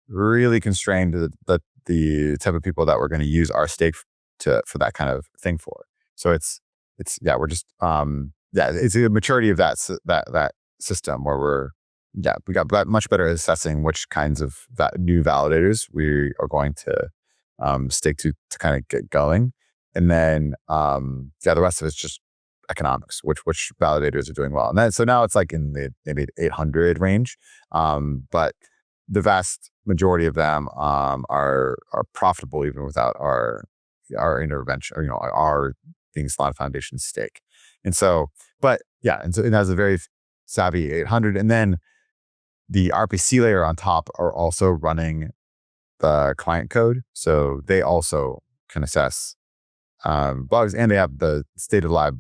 really constrained the type of people that we're going to use our stake for that kind of thing for. So it's it's a maturity of that system where we got much better at assessing which kinds of new validators we are going to stake to kind of get going. And then, the rest of it's just economics, which validators are doing well. And then, so now it's in the maybe 800 range. But the vast majority of them are profitable even without our intervention, or, our being Solana Foundation stake. And so, it has a very savvy 800. And then the RPC layer on top are also running the client code. So they also can assess bugs, and they have the state of the live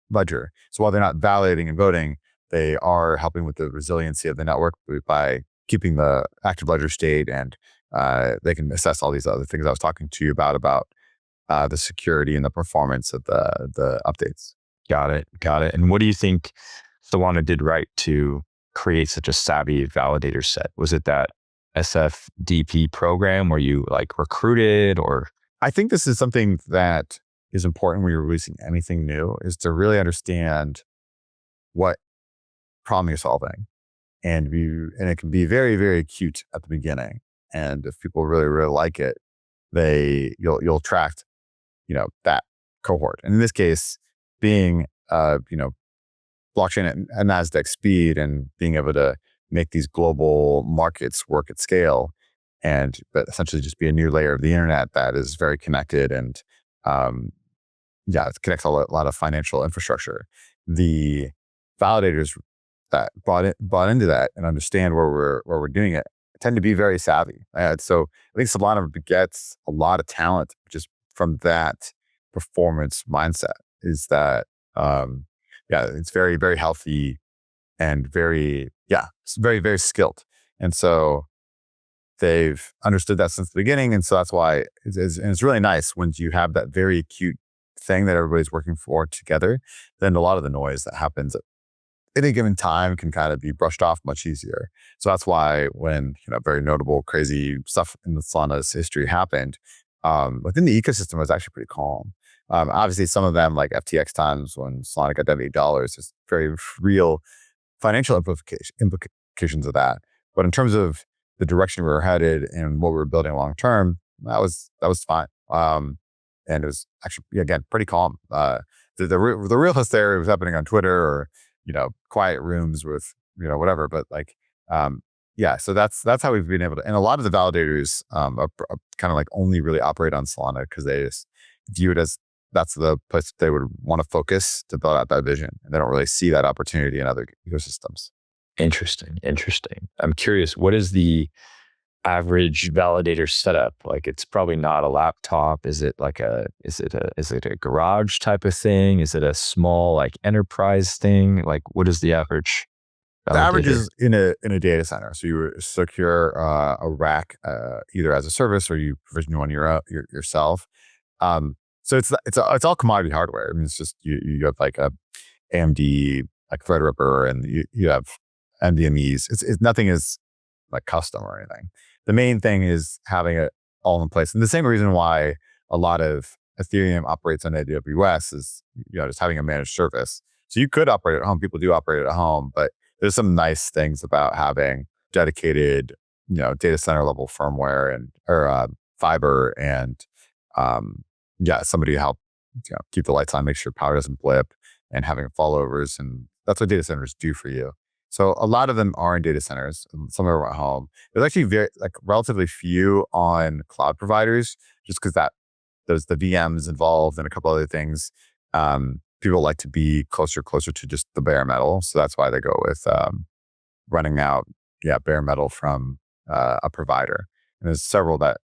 ledger. So while they're not validating and voting, they are helping with the resiliency of the network by keeping the active ledger state, and they can assess all these other things I was talking to you about the security and the performance of the updates. Got it. And what do you think Solana did right to create such a savvy validator set? Was it that SFDP program where you recruited, or? I think this is something that is important when you're releasing anything new, is to really understand what problem you're solving and it can be very, very cute at the beginning. And if people really, really like it, you'll attract, that cohort. And in this case, being, blockchain at NASDAQ speed and being able to make these global markets work at scale, but essentially just be a new layer of the internet that is very connected and, it connects a lot of financial infrastructure. The validators that bought into that and understand where we're doing it tend to be very savvy. So I think Solana gets a lot of talent just from that performance mindset. Is that it's very, very healthy and it's very, very skilled. And so they've understood that since the beginning. And so that's why it's really nice when you have that very acute thing that everybody's working for together. Then a lot of the noise that happens at any given time can kind of be brushed off much easier. So that's why when, very notable, crazy stuff in the Solana's history happened, within the ecosystem, it was actually pretty calm. Obviously, some of them, like FTX times when Solana got down to $8, there's very real financial implications of that. But in terms of the direction we were headed and what we were building long term, that was fine. And it was actually, again, pretty calm. The real hysteria was happening on Twitter or, quiet rooms with, whatever. But so that's how we've been able to. And a lot of the validators are kind of like only really operate on Solana because they just view it as that's the place they would want to focus to build out that vision. And they don't really see that opportunity in other ecosystems. Interesting. I'm curious, what is the average validator setup? Like, it's probably not a laptop. Is it a garage type of thing? Is it a small like enterprise thing? Like, what is the average validator? The average is in a data center. So you secure a rack either as a service or you provision one yourself. So it's all commodity hardware. I mean, it's just you have like a AMD like Threadripper and you have NVMe's. It's nothing is like custom or anything. The main thing is having it all in place. And the same reason why a lot of Ethereum operates on AWS is, just having a managed service. So you could operate at home. People do operate at home, but there's some nice things about having dedicated, data center level firmware or fiber and, somebody to help, keep the lights on, make sure power doesn't blip, and having fallovers. And that's what data centers do for you. So a lot of them are in data centers. Some are at home. There's actually relatively few on cloud providers, just because there's the VMs involved and a couple other things. People like to be closer to just the bare metal, so that's why they go with running out bare metal from a provider. And there's several that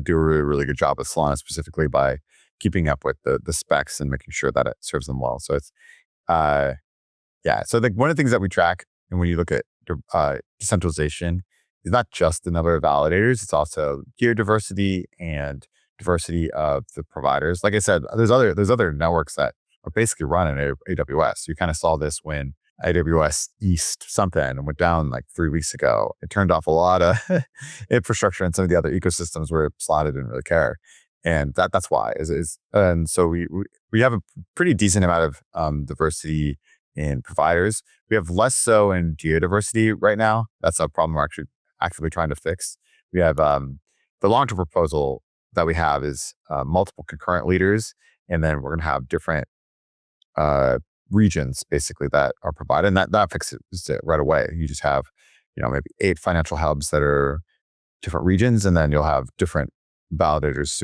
do a really, really good job with Solana, specifically by keeping up with the specs and making sure that it serves them well. So it's so one of the things that we track, and when you look at decentralization, is not just the number of validators, it's also gear diversity and diversity of the providers. Like I said, there's other networks that are basically run in AWS. You kind of saw this when AWS East something went down like 3 weeks ago. It turned off a lot of infrastructure in some of the other ecosystems where Solana didn't really care. And that's why and so we have a pretty decent amount of diversity in providers. We have less so in geodiversity right now. That's a problem we're actually actively trying to fix. We have the long-term proposal that we have is multiple concurrent leaders, and then we're going to have different regions basically that are provided, and that fixes it right away. You just have maybe 8 financial hubs that are different regions, and then you'll have different validators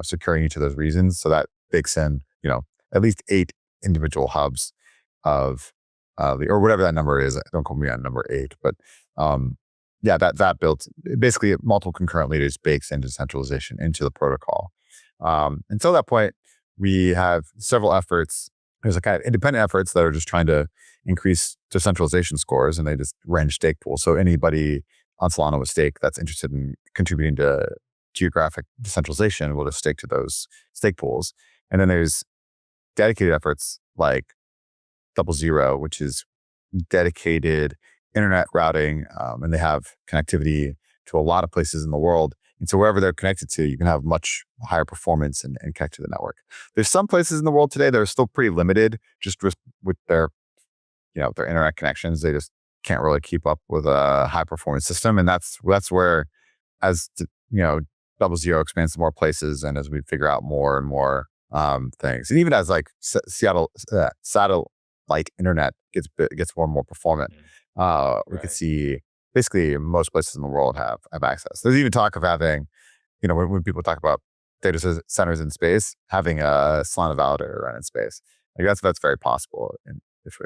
securing each of those regions. So that bakes in at least 8 individual hubs of or whatever that number is. Don't quote me on number 8, but that built basically multiple concurrent leaders bakes into decentralization into the protocol. Until that point, we have several efforts. There's a kind of independent efforts that are just trying to increase decentralization scores, and they just run stake pools. So anybody on Solana with stake that's interested in contributing to Geographic decentralization will just stake to those stake pools. And then there's dedicated efforts like 00, which is dedicated internet routing, and they have connectivity to a lot of places in the world. And so wherever they're connected to, you can have much higher performance and connect to the network. There's some places in the world today that are still pretty limited just with their, their internet connections. They just can't really keep up with a high performance system. And that's where, as Double Zero expands to more places, and as we figure out more and more things, and even as like Seattle satellite internet gets more and more performant, we could see basically most places in the world have access. There's even talk of having, when people talk about data centers in space, having a Solana Validator run in space. Like that's very possible, and if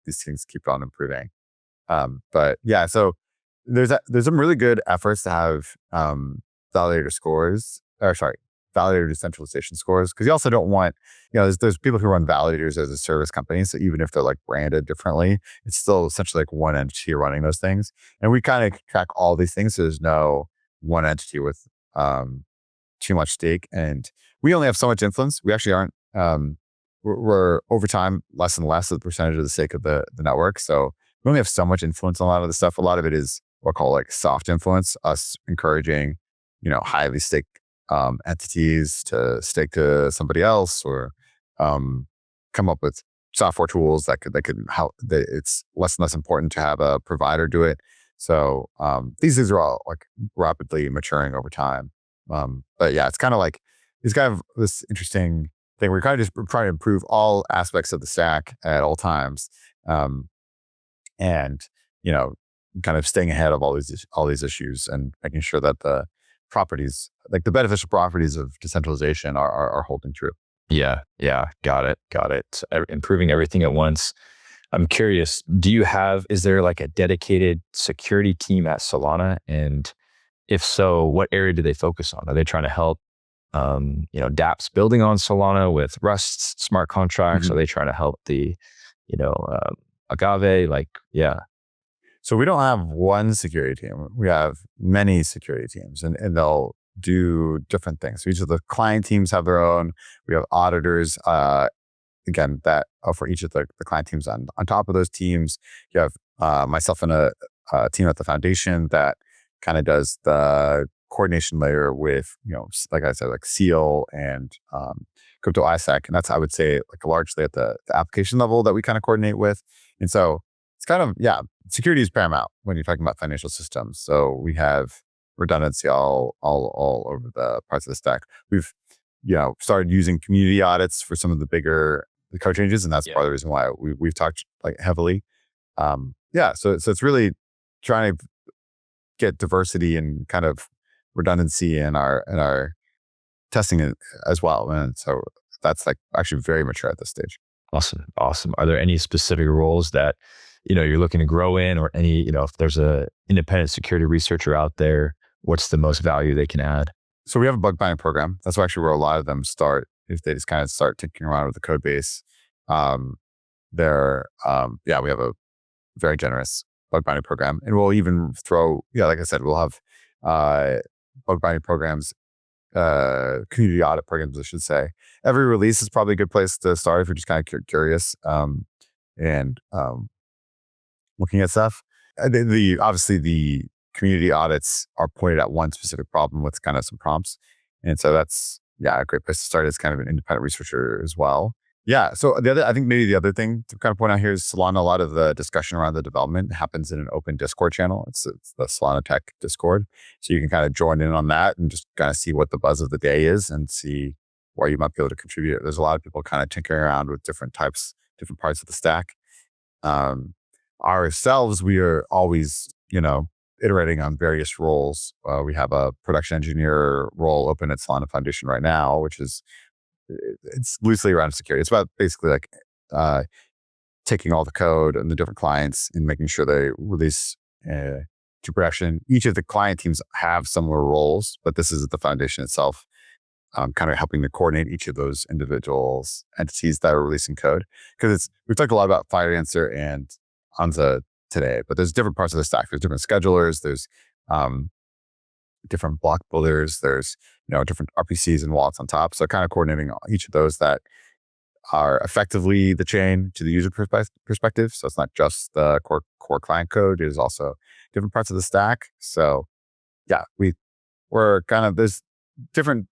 these things keep on improving. But yeah, so there's some really good efforts to have validator scores, validator decentralization scores, because you also don't want, there's people who run validators as a service company, so even if they're like branded differently, it's still essentially like one entity running those things, and we kind of track all these things, so there's no one entity with too much stake, and we only have so much influence. We actually aren't. We're over time less and less of the percentage of the stake of the network, so we only have so much influence on a lot of the stuff. A lot of it is what I call like soft influence, us encouraging, highly staked entities to stake to somebody else, or come up with software tools that could help. That it's less and less important to have a provider do it. So these things are all like rapidly maturing over time. But yeah, it's kind of this interesting thing. We're kind of just trying to improve all aspects of the stack at all times, and kind of staying ahead of all these issues and making sure that the properties, like the beneficial properties of decentralization, are holding true. Yeah. Got it. Improving everything at once. I'm curious, is there like a dedicated security team at Solana? And if so, what area do they focus on? Are they trying to help, dApps building on Solana with Rust smart contracts? Mm-hmm. Are they trying to help the, Agave? So we don't have one security team. We have many security teams, and they'll do different things. So each of the client teams have their own. We have auditors, again, that for each of the client teams. On top of those teams, you have myself and a team at the foundation that kind of does the coordination layer with, like I said, like Seal and crypto ISAC. And that's, I would say, like largely at the application level that we kind of coordinate with. And so it's kind of, security is paramount when you're talking about financial systems. So we have redundancy all over the parts of the stack. We've, started using community audits for some of the bigger code changes, and that's part of the reason why we've talked like heavily. So it's really trying to get diversity and kind of redundancy in our testing as well. And so that's like actually very mature at this stage. Awesome. Are there any specific roles that, you're looking to grow in, or any, if there's a independent security researcher out there, what's the most value they can add? So we have a bug bounty program. That's actually where a lot of them start, if they just kind of start tinkering around with the code base. We have a very generous bug bounty program, and we'll even throw, like I said, we'll have bug bounty programs, community audit programs, I should say. Every release is probably a good place to start if you're just kind of curious and looking at stuff. Obviously the community audits are pointed at one specific problem with kind of some prompts, and so that's a great place to start as kind of an independent researcher as well. Yeah. So I think maybe the other thing to kind of point out here is Solana. A lot of the discussion around the development happens in an open Discord channel. It's the Solana Tech Discord. So you can kind of join in on that and just kind of see what the buzz of the day is and see where you might be able to contribute. There's a lot of people kind of tinkering around with different parts of the stack. Ourselves, we are always, iterating on various roles. We have a production engineer role open at Solana Foundation right now, which is, it's loosely around security. It's about basically like taking all the code and the different clients and making sure they release to production. Each of the client teams have similar roles, but this is at the foundation itself, kind of helping to coordinate each of those individuals entities that are releasing code. Because we've talked a lot about Firedancer and Anza today, but there's different parts of the stack. There's different schedulers. There's different block builders. There's different RPCs and wallets on top. So kind of coordinating each of those that are effectively the chain to the user perspective. So it's not just the core client code. It is also different parts of the stack. So yeah, we're kind of, there's different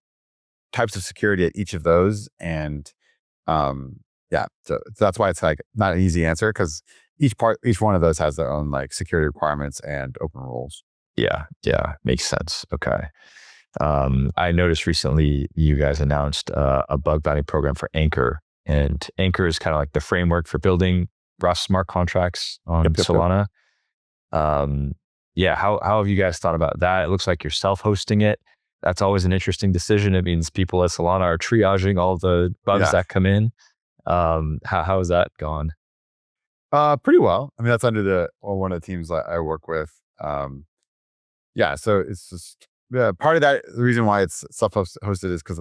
types of security at each of those. And so that's why it's like not an easy answer, because each one of those has their own like security requirements and open rules. Yeah, makes sense. Okay. I noticed recently you guys announced a bug bounty program for Anchor, and Anchor is kind of like the framework for building Rust smart contracts on Yep. Solana. Yeah, how have you guys thought about that? It looks like you're self-hosting it. That's always an interesting decision. It means people at Solana are triaging all the bugs Yeah. that come in. How has that gone? Pretty well. I mean, that's under one of the teams that I work with. Yeah, so it's just part of that. The reason why it's self-hosted is because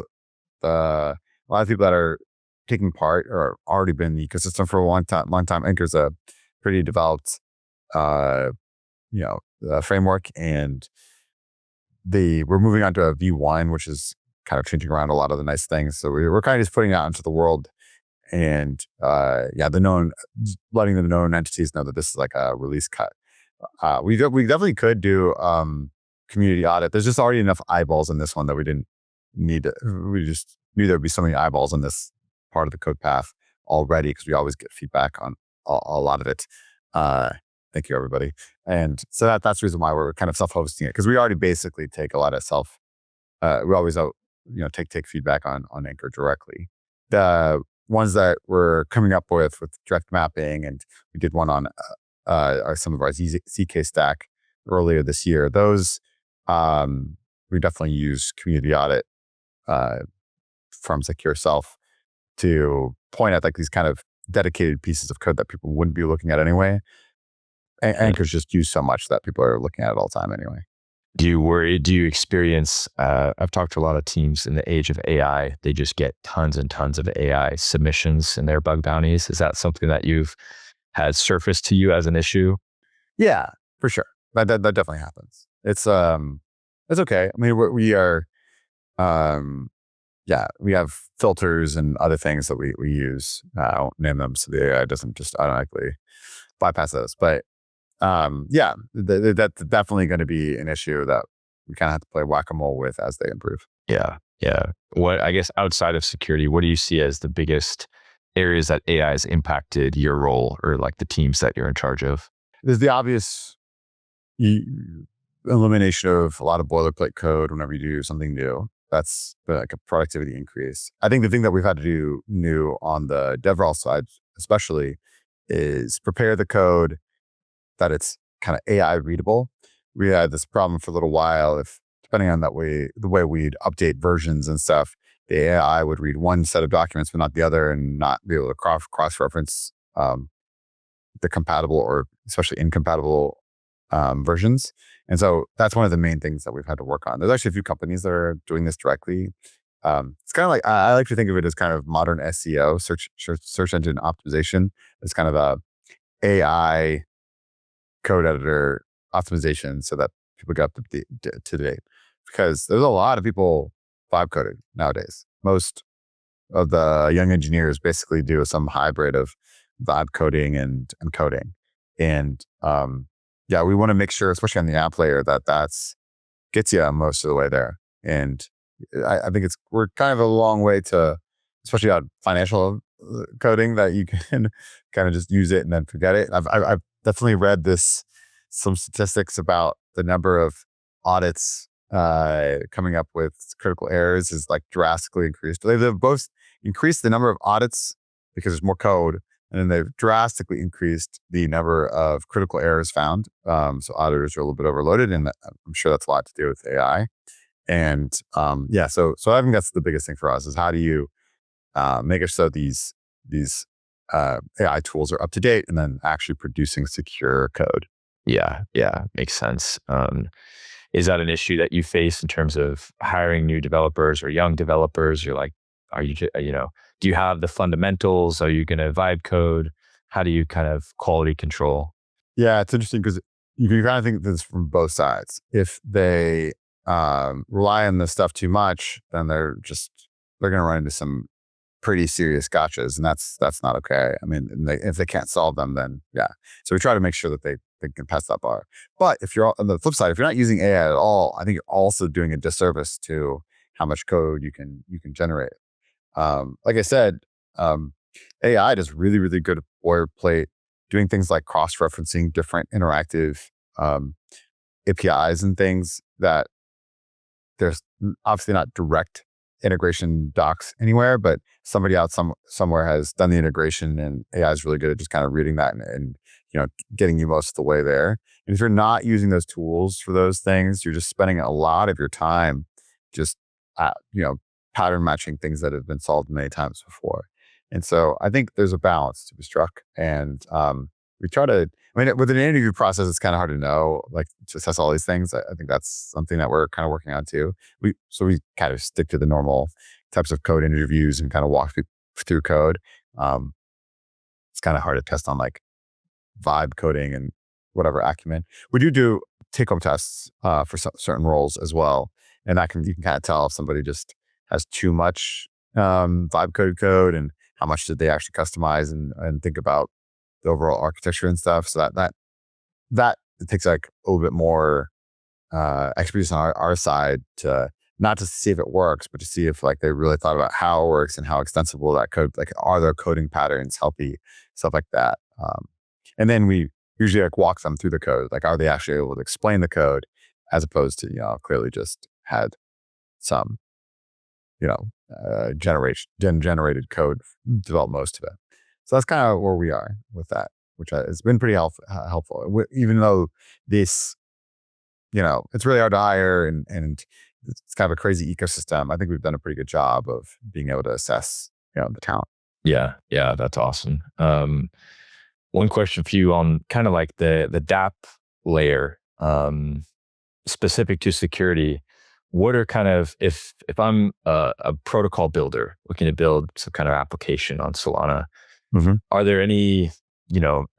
a lot of people that are taking part or already been in the ecosystem for a long time. Anchor's a pretty developed, uh, framework, and we're moving on to a V1, which is kind of changing around a lot of the nice things. So we're kind of just putting it out into the world, and letting the known entities know that this is like a release cut. We definitely could do community audit. There's just already enough eyeballs in this one that we didn't need to. We just knew there'd be so many eyeballs in this part of the code path already, because we always get feedback on a lot of it. Thank you, everybody. And so that's the reason why we're kind of self-hosting it, because we already basically take a lot of we always take feedback on Anchor directly. The ones that we're coming up with direct mapping, and we did one on some of our ZK stack earlier this year. Those we definitely use community audit firms like yourself to point at like these kind of dedicated pieces of code that people wouldn't be looking at anyway. Anchor's just used so much that people are looking at it all the time anyway. Do you experience, I've talked to a lot of teams in the age of AI, they just get tons and tons of AI submissions in their bug bounties. Is that something that you've had surfaced to you as an issue? Yeah, for sure. That definitely happens. It's okay. I mean, we are, we have filters and other things that we use. I won't name them, so the AI doesn't just automatically bypass those. But that's definitely going to be an issue that we kind of have to play whack-a-mole with as they improve. Yeah. What, I guess, outside of security, what do you see as the biggest areas that AI has impacted your role, or like the teams that you're in charge of? There's the obvious elimination of a lot of boilerplate code whenever you do something new. That's like a productivity increase. I think the thing that we've had to do new on the DevRel side, especially, is prepare the code that it's kind of AI readable. We had this problem for a little while. If depending on the way we'd update versions and stuff, the AI would read one set of documents but not the other, and not be able to cross-reference the compatible or especially incompatible versions. And so that's one of the main things that we've had to work on. There's actually a few companies that are doing this directly. It's kind of like, I like to think of it as kind of modern SEO, search engine optimization. It's kind of a AI code editor optimization so that people get up to date. Because there's a lot of people vibe coding nowadays. Most of the young engineers basically do some hybrid of vibe coding and coding. And we want to make sure, especially on the app layer, that's gets you most of the way there. And I think we're kind of a long way to, especially on financial coding, that you can kind of just use it and then forget it. I've definitely read some statistics about the number of audits coming up with critical errors is like drastically increased. They've both increased the number of audits because there's more code, and then they've drastically increased the number of critical errors found. So auditors are a little bit overloaded, and I'm sure that's a lot to do with AI. And so I think that's the biggest thing for us, is how do you make it so these AI tools are up to date and then actually producing secure code. Yeah, makes sense. Is that an issue that you face in terms of hiring new developers or young developers? You're like, are you, do you have the fundamentals? Are you going to vibe code? How do you kind of quality control? Yeah, it's interesting because you can kind of think this from both sides. If they rely on this stuff too much, then they're going to run into some pretty serious gotchas, and that's not okay. I mean, if they can't solve them, then yeah. So we try to make sure that they can pass that bar. But if you're on the flip side, if you're not using AI at all, I think you're also doing a disservice to how much code you can generate. Like I said, AI does really, really good boilerplate doing things like cross-referencing different interactive APIs and things that there's obviously not direct integration docs anywhere, but somebody out somewhere has done the integration, and AI is really good at just kind of reading that and getting you most of the way there. And if you're not using those tools for those things, you're just spending a lot of your time just pattern matching things that have been solved many times before. And so I think there's a balance to be struck, and we try to. I mean, with an interview process, it's kind of hard to know, like, to assess all these things. I think that's something that we're kind of working on too. We kind of stick to the normal types of code interviews and kind of walk through code. It's kind of hard to test on like vibe coding and whatever acumen. We do take-home tests for certain roles as well, and you can kind of tell if somebody just has too much vibe coded code and how much did they actually customize and think about the overall architecture and stuff. So that it takes like a little bit more expertise on our side to not to see if it works, but to see if like they really thought about how it works and how extensible that code, like are their coding patterns healthy, stuff like that. And then we usually like walk them through the code. Like, are they actually able to explain the code as opposed to, clearly just had some, generated code develop most of it. So that's kind of where we are with that, which has been pretty helpful. Even though this, it's really hard to hire and it's kind of a crazy ecosystem. I think we've done a pretty good job of being able to assess, the talent. Yeah, that's awesome. One question for you on kind of like the DApp layer, specific to security. What are kind of, if I'm a protocol builder looking to build some kind of application on Solana, are there any,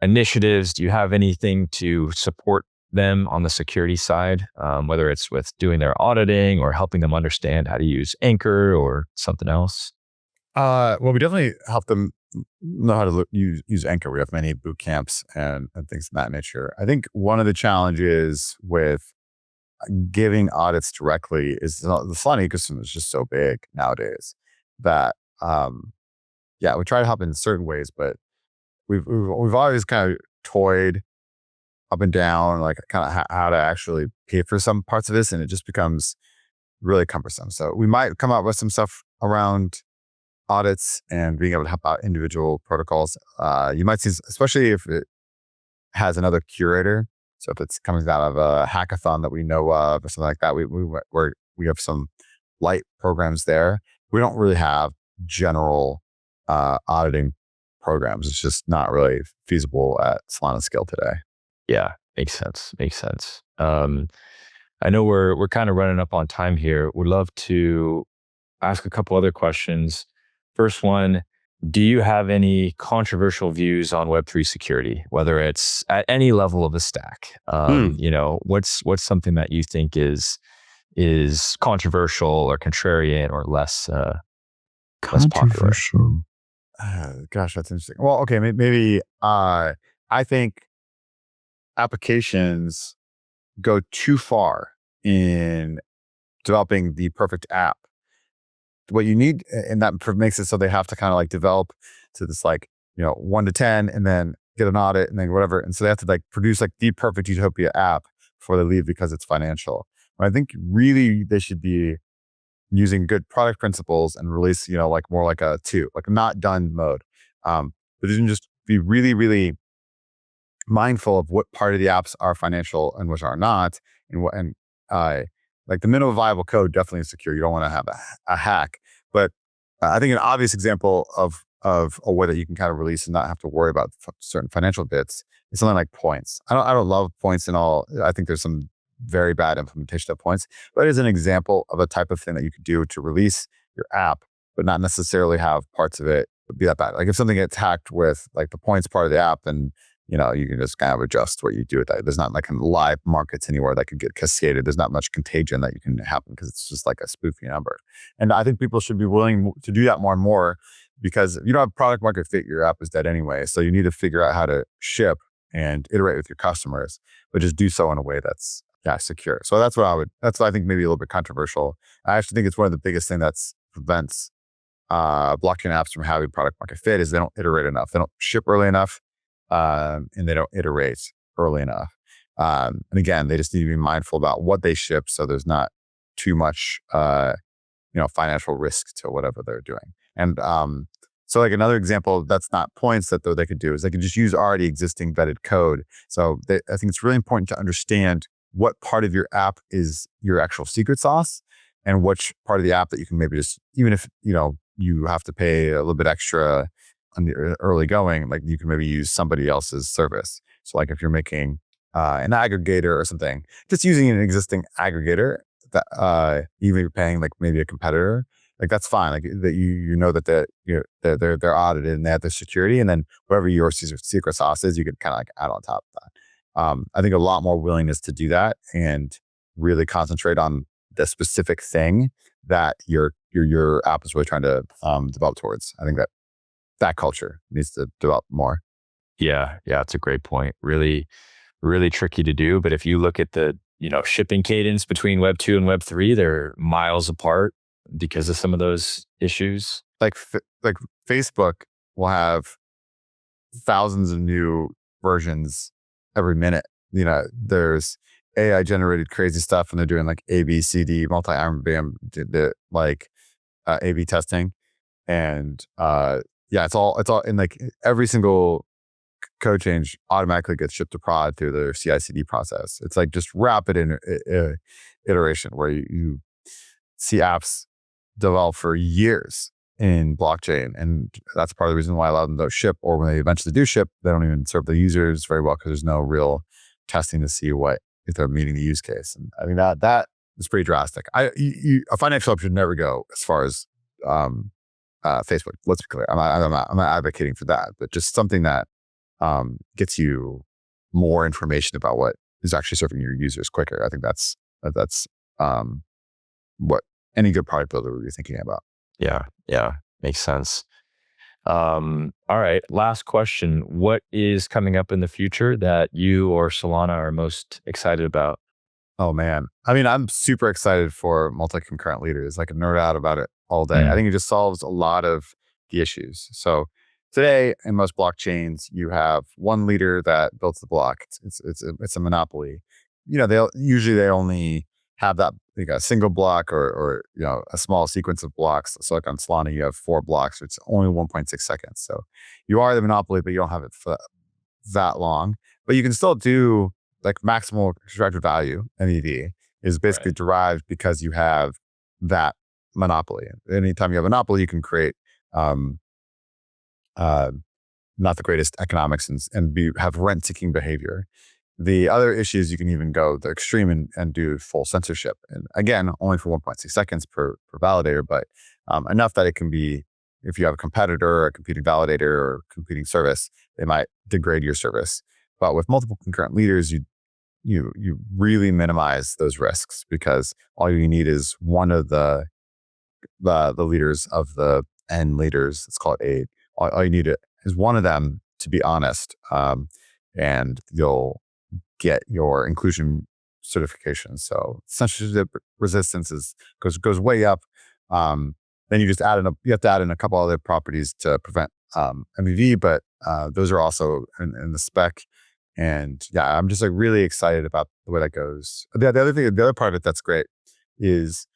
initiatives? Do you have anything to support them on the security side, whether it's with doing their auditing or helping them understand how to use Anchor or something else? Well, we definitely help them know how to use Anchor. We have many boot camps and things of that nature. I think one of the challenges with giving audits directly is the Solana ecosystem is just so big nowadays that we try to help in certain ways, but we've always kind of toyed up and down, like kind of how to actually pay for some parts of this, and it just becomes really cumbersome. So we might come up with some stuff around audits and being able to help out individual protocols. You might see, especially if it has another curator. So if it's coming out of a hackathon that we know of or something like that, we have some light programs there. We don't really have general auditing programs. It's just not really feasible at Solana scale today. Yeah, makes sense. I know we're kind of running up on time here. Would love to ask a couple other questions. First one, do you have any controversial views on Web3 security, whether it's at any level of the stack? What's something that you think is controversial or contrarian or less popular? Gosh, that's interesting. Well, okay, maybe I think applications go too far in developing the perfect app. What you need, and that makes it so they have to kind of like develop to this 1 to 10 and then get an audit and then whatever. And so they have to like produce like the perfect utopia app before they leave because it's financial. But I think really they should be using good product principles and release, more like a 2, like a not done mode. But you can just be really, really mindful of what part of the apps are financial and which are not, and like the minimum viable code definitely is secure. You don't want to have a hack. But I think an obvious example of a way that you can kind of release and not have to worry about certain financial bits is something like points. I don't love points and all. I think there's some very bad implementation of points, but it is an example of a type of thing that you could do to release your app, but not necessarily have parts of it be that bad. Like if something gets hacked with like the points part of the app, and you can just kind of adjust what you do with that. There's not like live markets anywhere that can get cascaded. There's not much contagion that you can happen because it's just like a spoofy number. And I think people should be willing to do that more and more, because if you don't have product market fit, your app is dead anyway. So you need to figure out how to ship and iterate with your customers, but just do so in a way that's secure. So that's what I think maybe a little bit controversial. I actually think it's one of the biggest things that prevents blockchain apps from having product market fit is they don't iterate enough. They don't ship early enough. and they don't iterate early enough. And again, they just need to be mindful about what they ship, so there's not too much, financial risk to whatever they're doing. And so, like another example that's not points that though they could do is they could just use already existing vetted code. So I think it's really important to understand what part of your app is your actual secret sauce, and which part of the app that you can maybe just, even if you have to pay a little bit extra on the early going, like you can maybe use somebody else's service. So like if you're making an aggregator or something, just using an existing aggregator that even if you're paying like maybe a competitor, like that's fine. Like that they're audited and they have their security, and then whatever your secret sauce is, you can kind of like add on top of that. I think a lot more willingness to do that and really concentrate on the specific thing that your app is really trying to develop towards. I think that culture needs to develop more. Yeah, it's a great point. Really, really tricky to do. But if you look at the shipping cadence between Web 2 and Web 3, they're miles apart because of some of those issues. Like Facebook will have thousands of new versions every minute. There's AI generated crazy stuff, and they're doing like A, B, C, D, multi-arm like A/B testing, and it's all in like every single code change automatically gets shipped to prod through their CI/CD process. It's like just rapid iteration where you see apps develop for years in blockchain, and that's part of the reason why a lot of them don't ship, or when they eventually do ship, they don't even serve the users very well because there's no real testing to see if they're meeting the use case. And I think that is pretty drastic. A financial app should never go as far as Facebook. Let's be clear. I'm not advocating for that, but just something that gets you more information about what is actually serving your users quicker. I think that's what any good product builder would be thinking about. Yeah, makes sense. All right, last question. What is coming up in the future that you or Solana are most excited about? Oh man. I mean, I'm super excited for multi-concurrent leaders. I can nerd out about it all day. I think it just solves a lot of the issues. So today in most blockchains, you have one leader that builds the block. It's a monopoly. They only have that like a single block or a small sequence of blocks. So like on Solana, you have 4 blocks. It's only 1.6 seconds. So you are the monopoly, but you don't have it for that long. But you can still do like maximal extracted value, MEV, is basically derived because you have that monopoly. Anytime you have a monopoly, you can create not the greatest economics and have rent-seeking behavior. The other issue is you can even go the extreme and do full censorship. And again, only for 1.6 seconds per validator, but enough that it can be, if you have a competitor or a competing validator or competing service, they might degrade your service. But with multiple concurrent leaders, you really minimize those risks, because all you need is one of the leaders of the N leaders. Let's call it 8. All you need is one of them to be honest, and you'll get your inclusion certification. So censorship resistance goes way up. Then you just you have to add in a couple other properties to prevent MEV, but those are also in the spec. And yeah, I'm just like really excited about the way that goes. The other part of it that's great is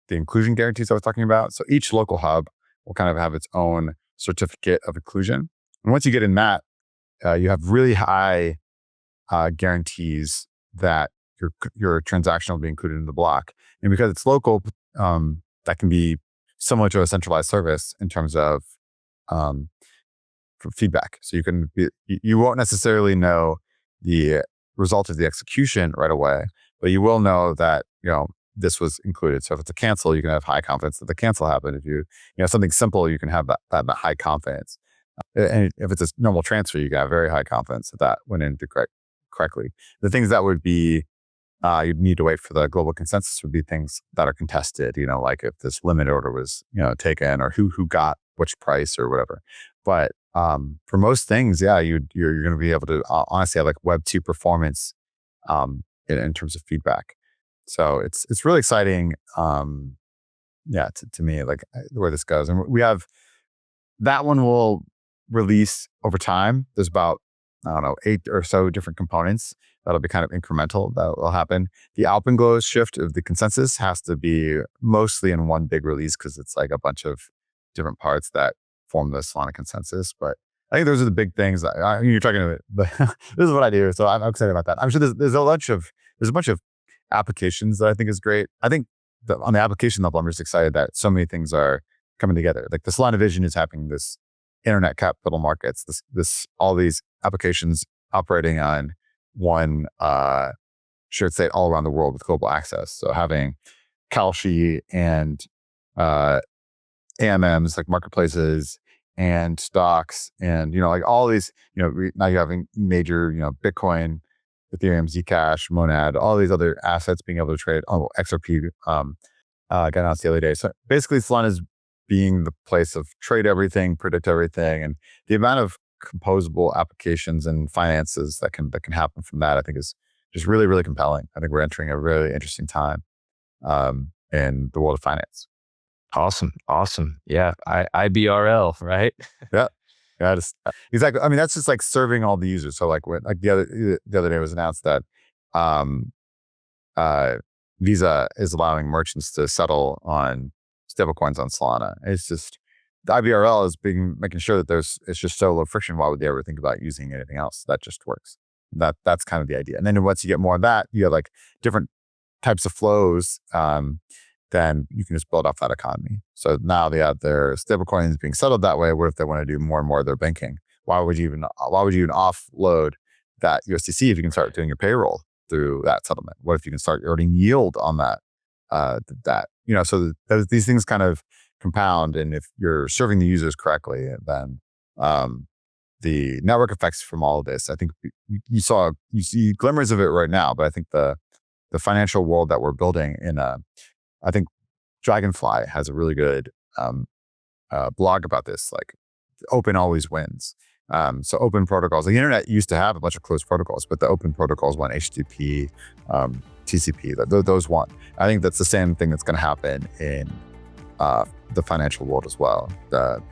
the inclusion guarantees I was talking about. So each local hub will kind of have its own certificate of inclusion. And once you get in that, you have really high guarantees that your transaction will be included in the block. And because it's local, that can be similar to a centralized service in terms of for feedback. So you won't necessarily know the result of the execution right away, but you will know that this was included. So if it's a cancel, you can have high confidence that the cancel happened. If you something simple, you can have that high confidence. And if it's a normal transfer, you can have very high confidence that went into correctly. The things that would be you'd need to wait for the global consensus would be things that are contested. Like if this limit order was taken, or who got which price or whatever. But for most things, yeah, you're going to be able to honestly have like Web 2 performance in terms of feedback. So it's really exciting. To me, like where this goes, and we have that one will release over time. There's about I don't know, 8 or so different components that'll be kind of incremental that will happen. The Alpenglow shift of the consensus has to be mostly in one big release because it's like a bunch of different parts that form the Solana consensus. But I think those are the big things that you're talking about. But this is what I do, so I'm excited about that. I'm sure there's a bunch of applications that I think is great. I think on the application level, I'm just excited that so many things are coming together. Like the Solana vision is having this internet capital markets, all these applications operating on one shared state all around the world with global access. So having Kalshi and AMMs like marketplaces and stocks and, like all these, now you're having major, Bitcoin, Ethereum, Zcash, Monad, all these other assets being able to trade. XRP got announced the other day. So basically Solana is being the place of trade everything, predict everything. And the amount of composable applications and finances that can happen from that, I think is just really, really compelling. I think we're entering a really interesting time in the world of finance. Awesome. Yeah. IBRL, right? Yeah. Exactly. I mean, that's just like serving all the users. So like the other day was announced that Visa is allowing merchants to settle on stablecoins on Solana. It's just the IBRL is making sure that it's just so low friction. Why would they ever think about using anything else? That just works. That's kind of the idea. And then once you get more of that, you have like different types of flows. Then you can just build off that economy. So now they have their stablecoins being settled that way. What if they want to do more and more of their banking? Why would you even offload that USDC if you can start doing your payroll through that settlement? What if you can start earning yield on that? So these things kind of compound, and if you're serving the users correctly, then the network effects from all of this, I think you see glimmers of it right now. But I think the financial world that we're building I think Dragonfly has a really good blog about this. Like, open always wins. So open protocols. The internet used to have a bunch of closed protocols, but the open protocols won. HTTP, TCP. Those won. I think that's the same thing that's going to happen in the financial world as well. The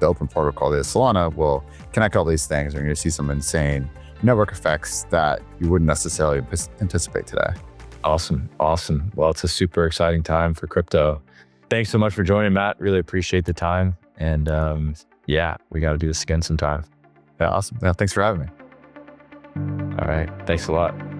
open protocol, the Solana, will connect all these things, and you're going to see some insane network effects that you wouldn't necessarily anticipate today. Awesome. Well, it's a super exciting time for crypto. Thanks so much for joining, Matt. Really appreciate the time. And we got to do this again sometime. Yeah, awesome. Yeah, thanks for having me. All right. Thanks a lot.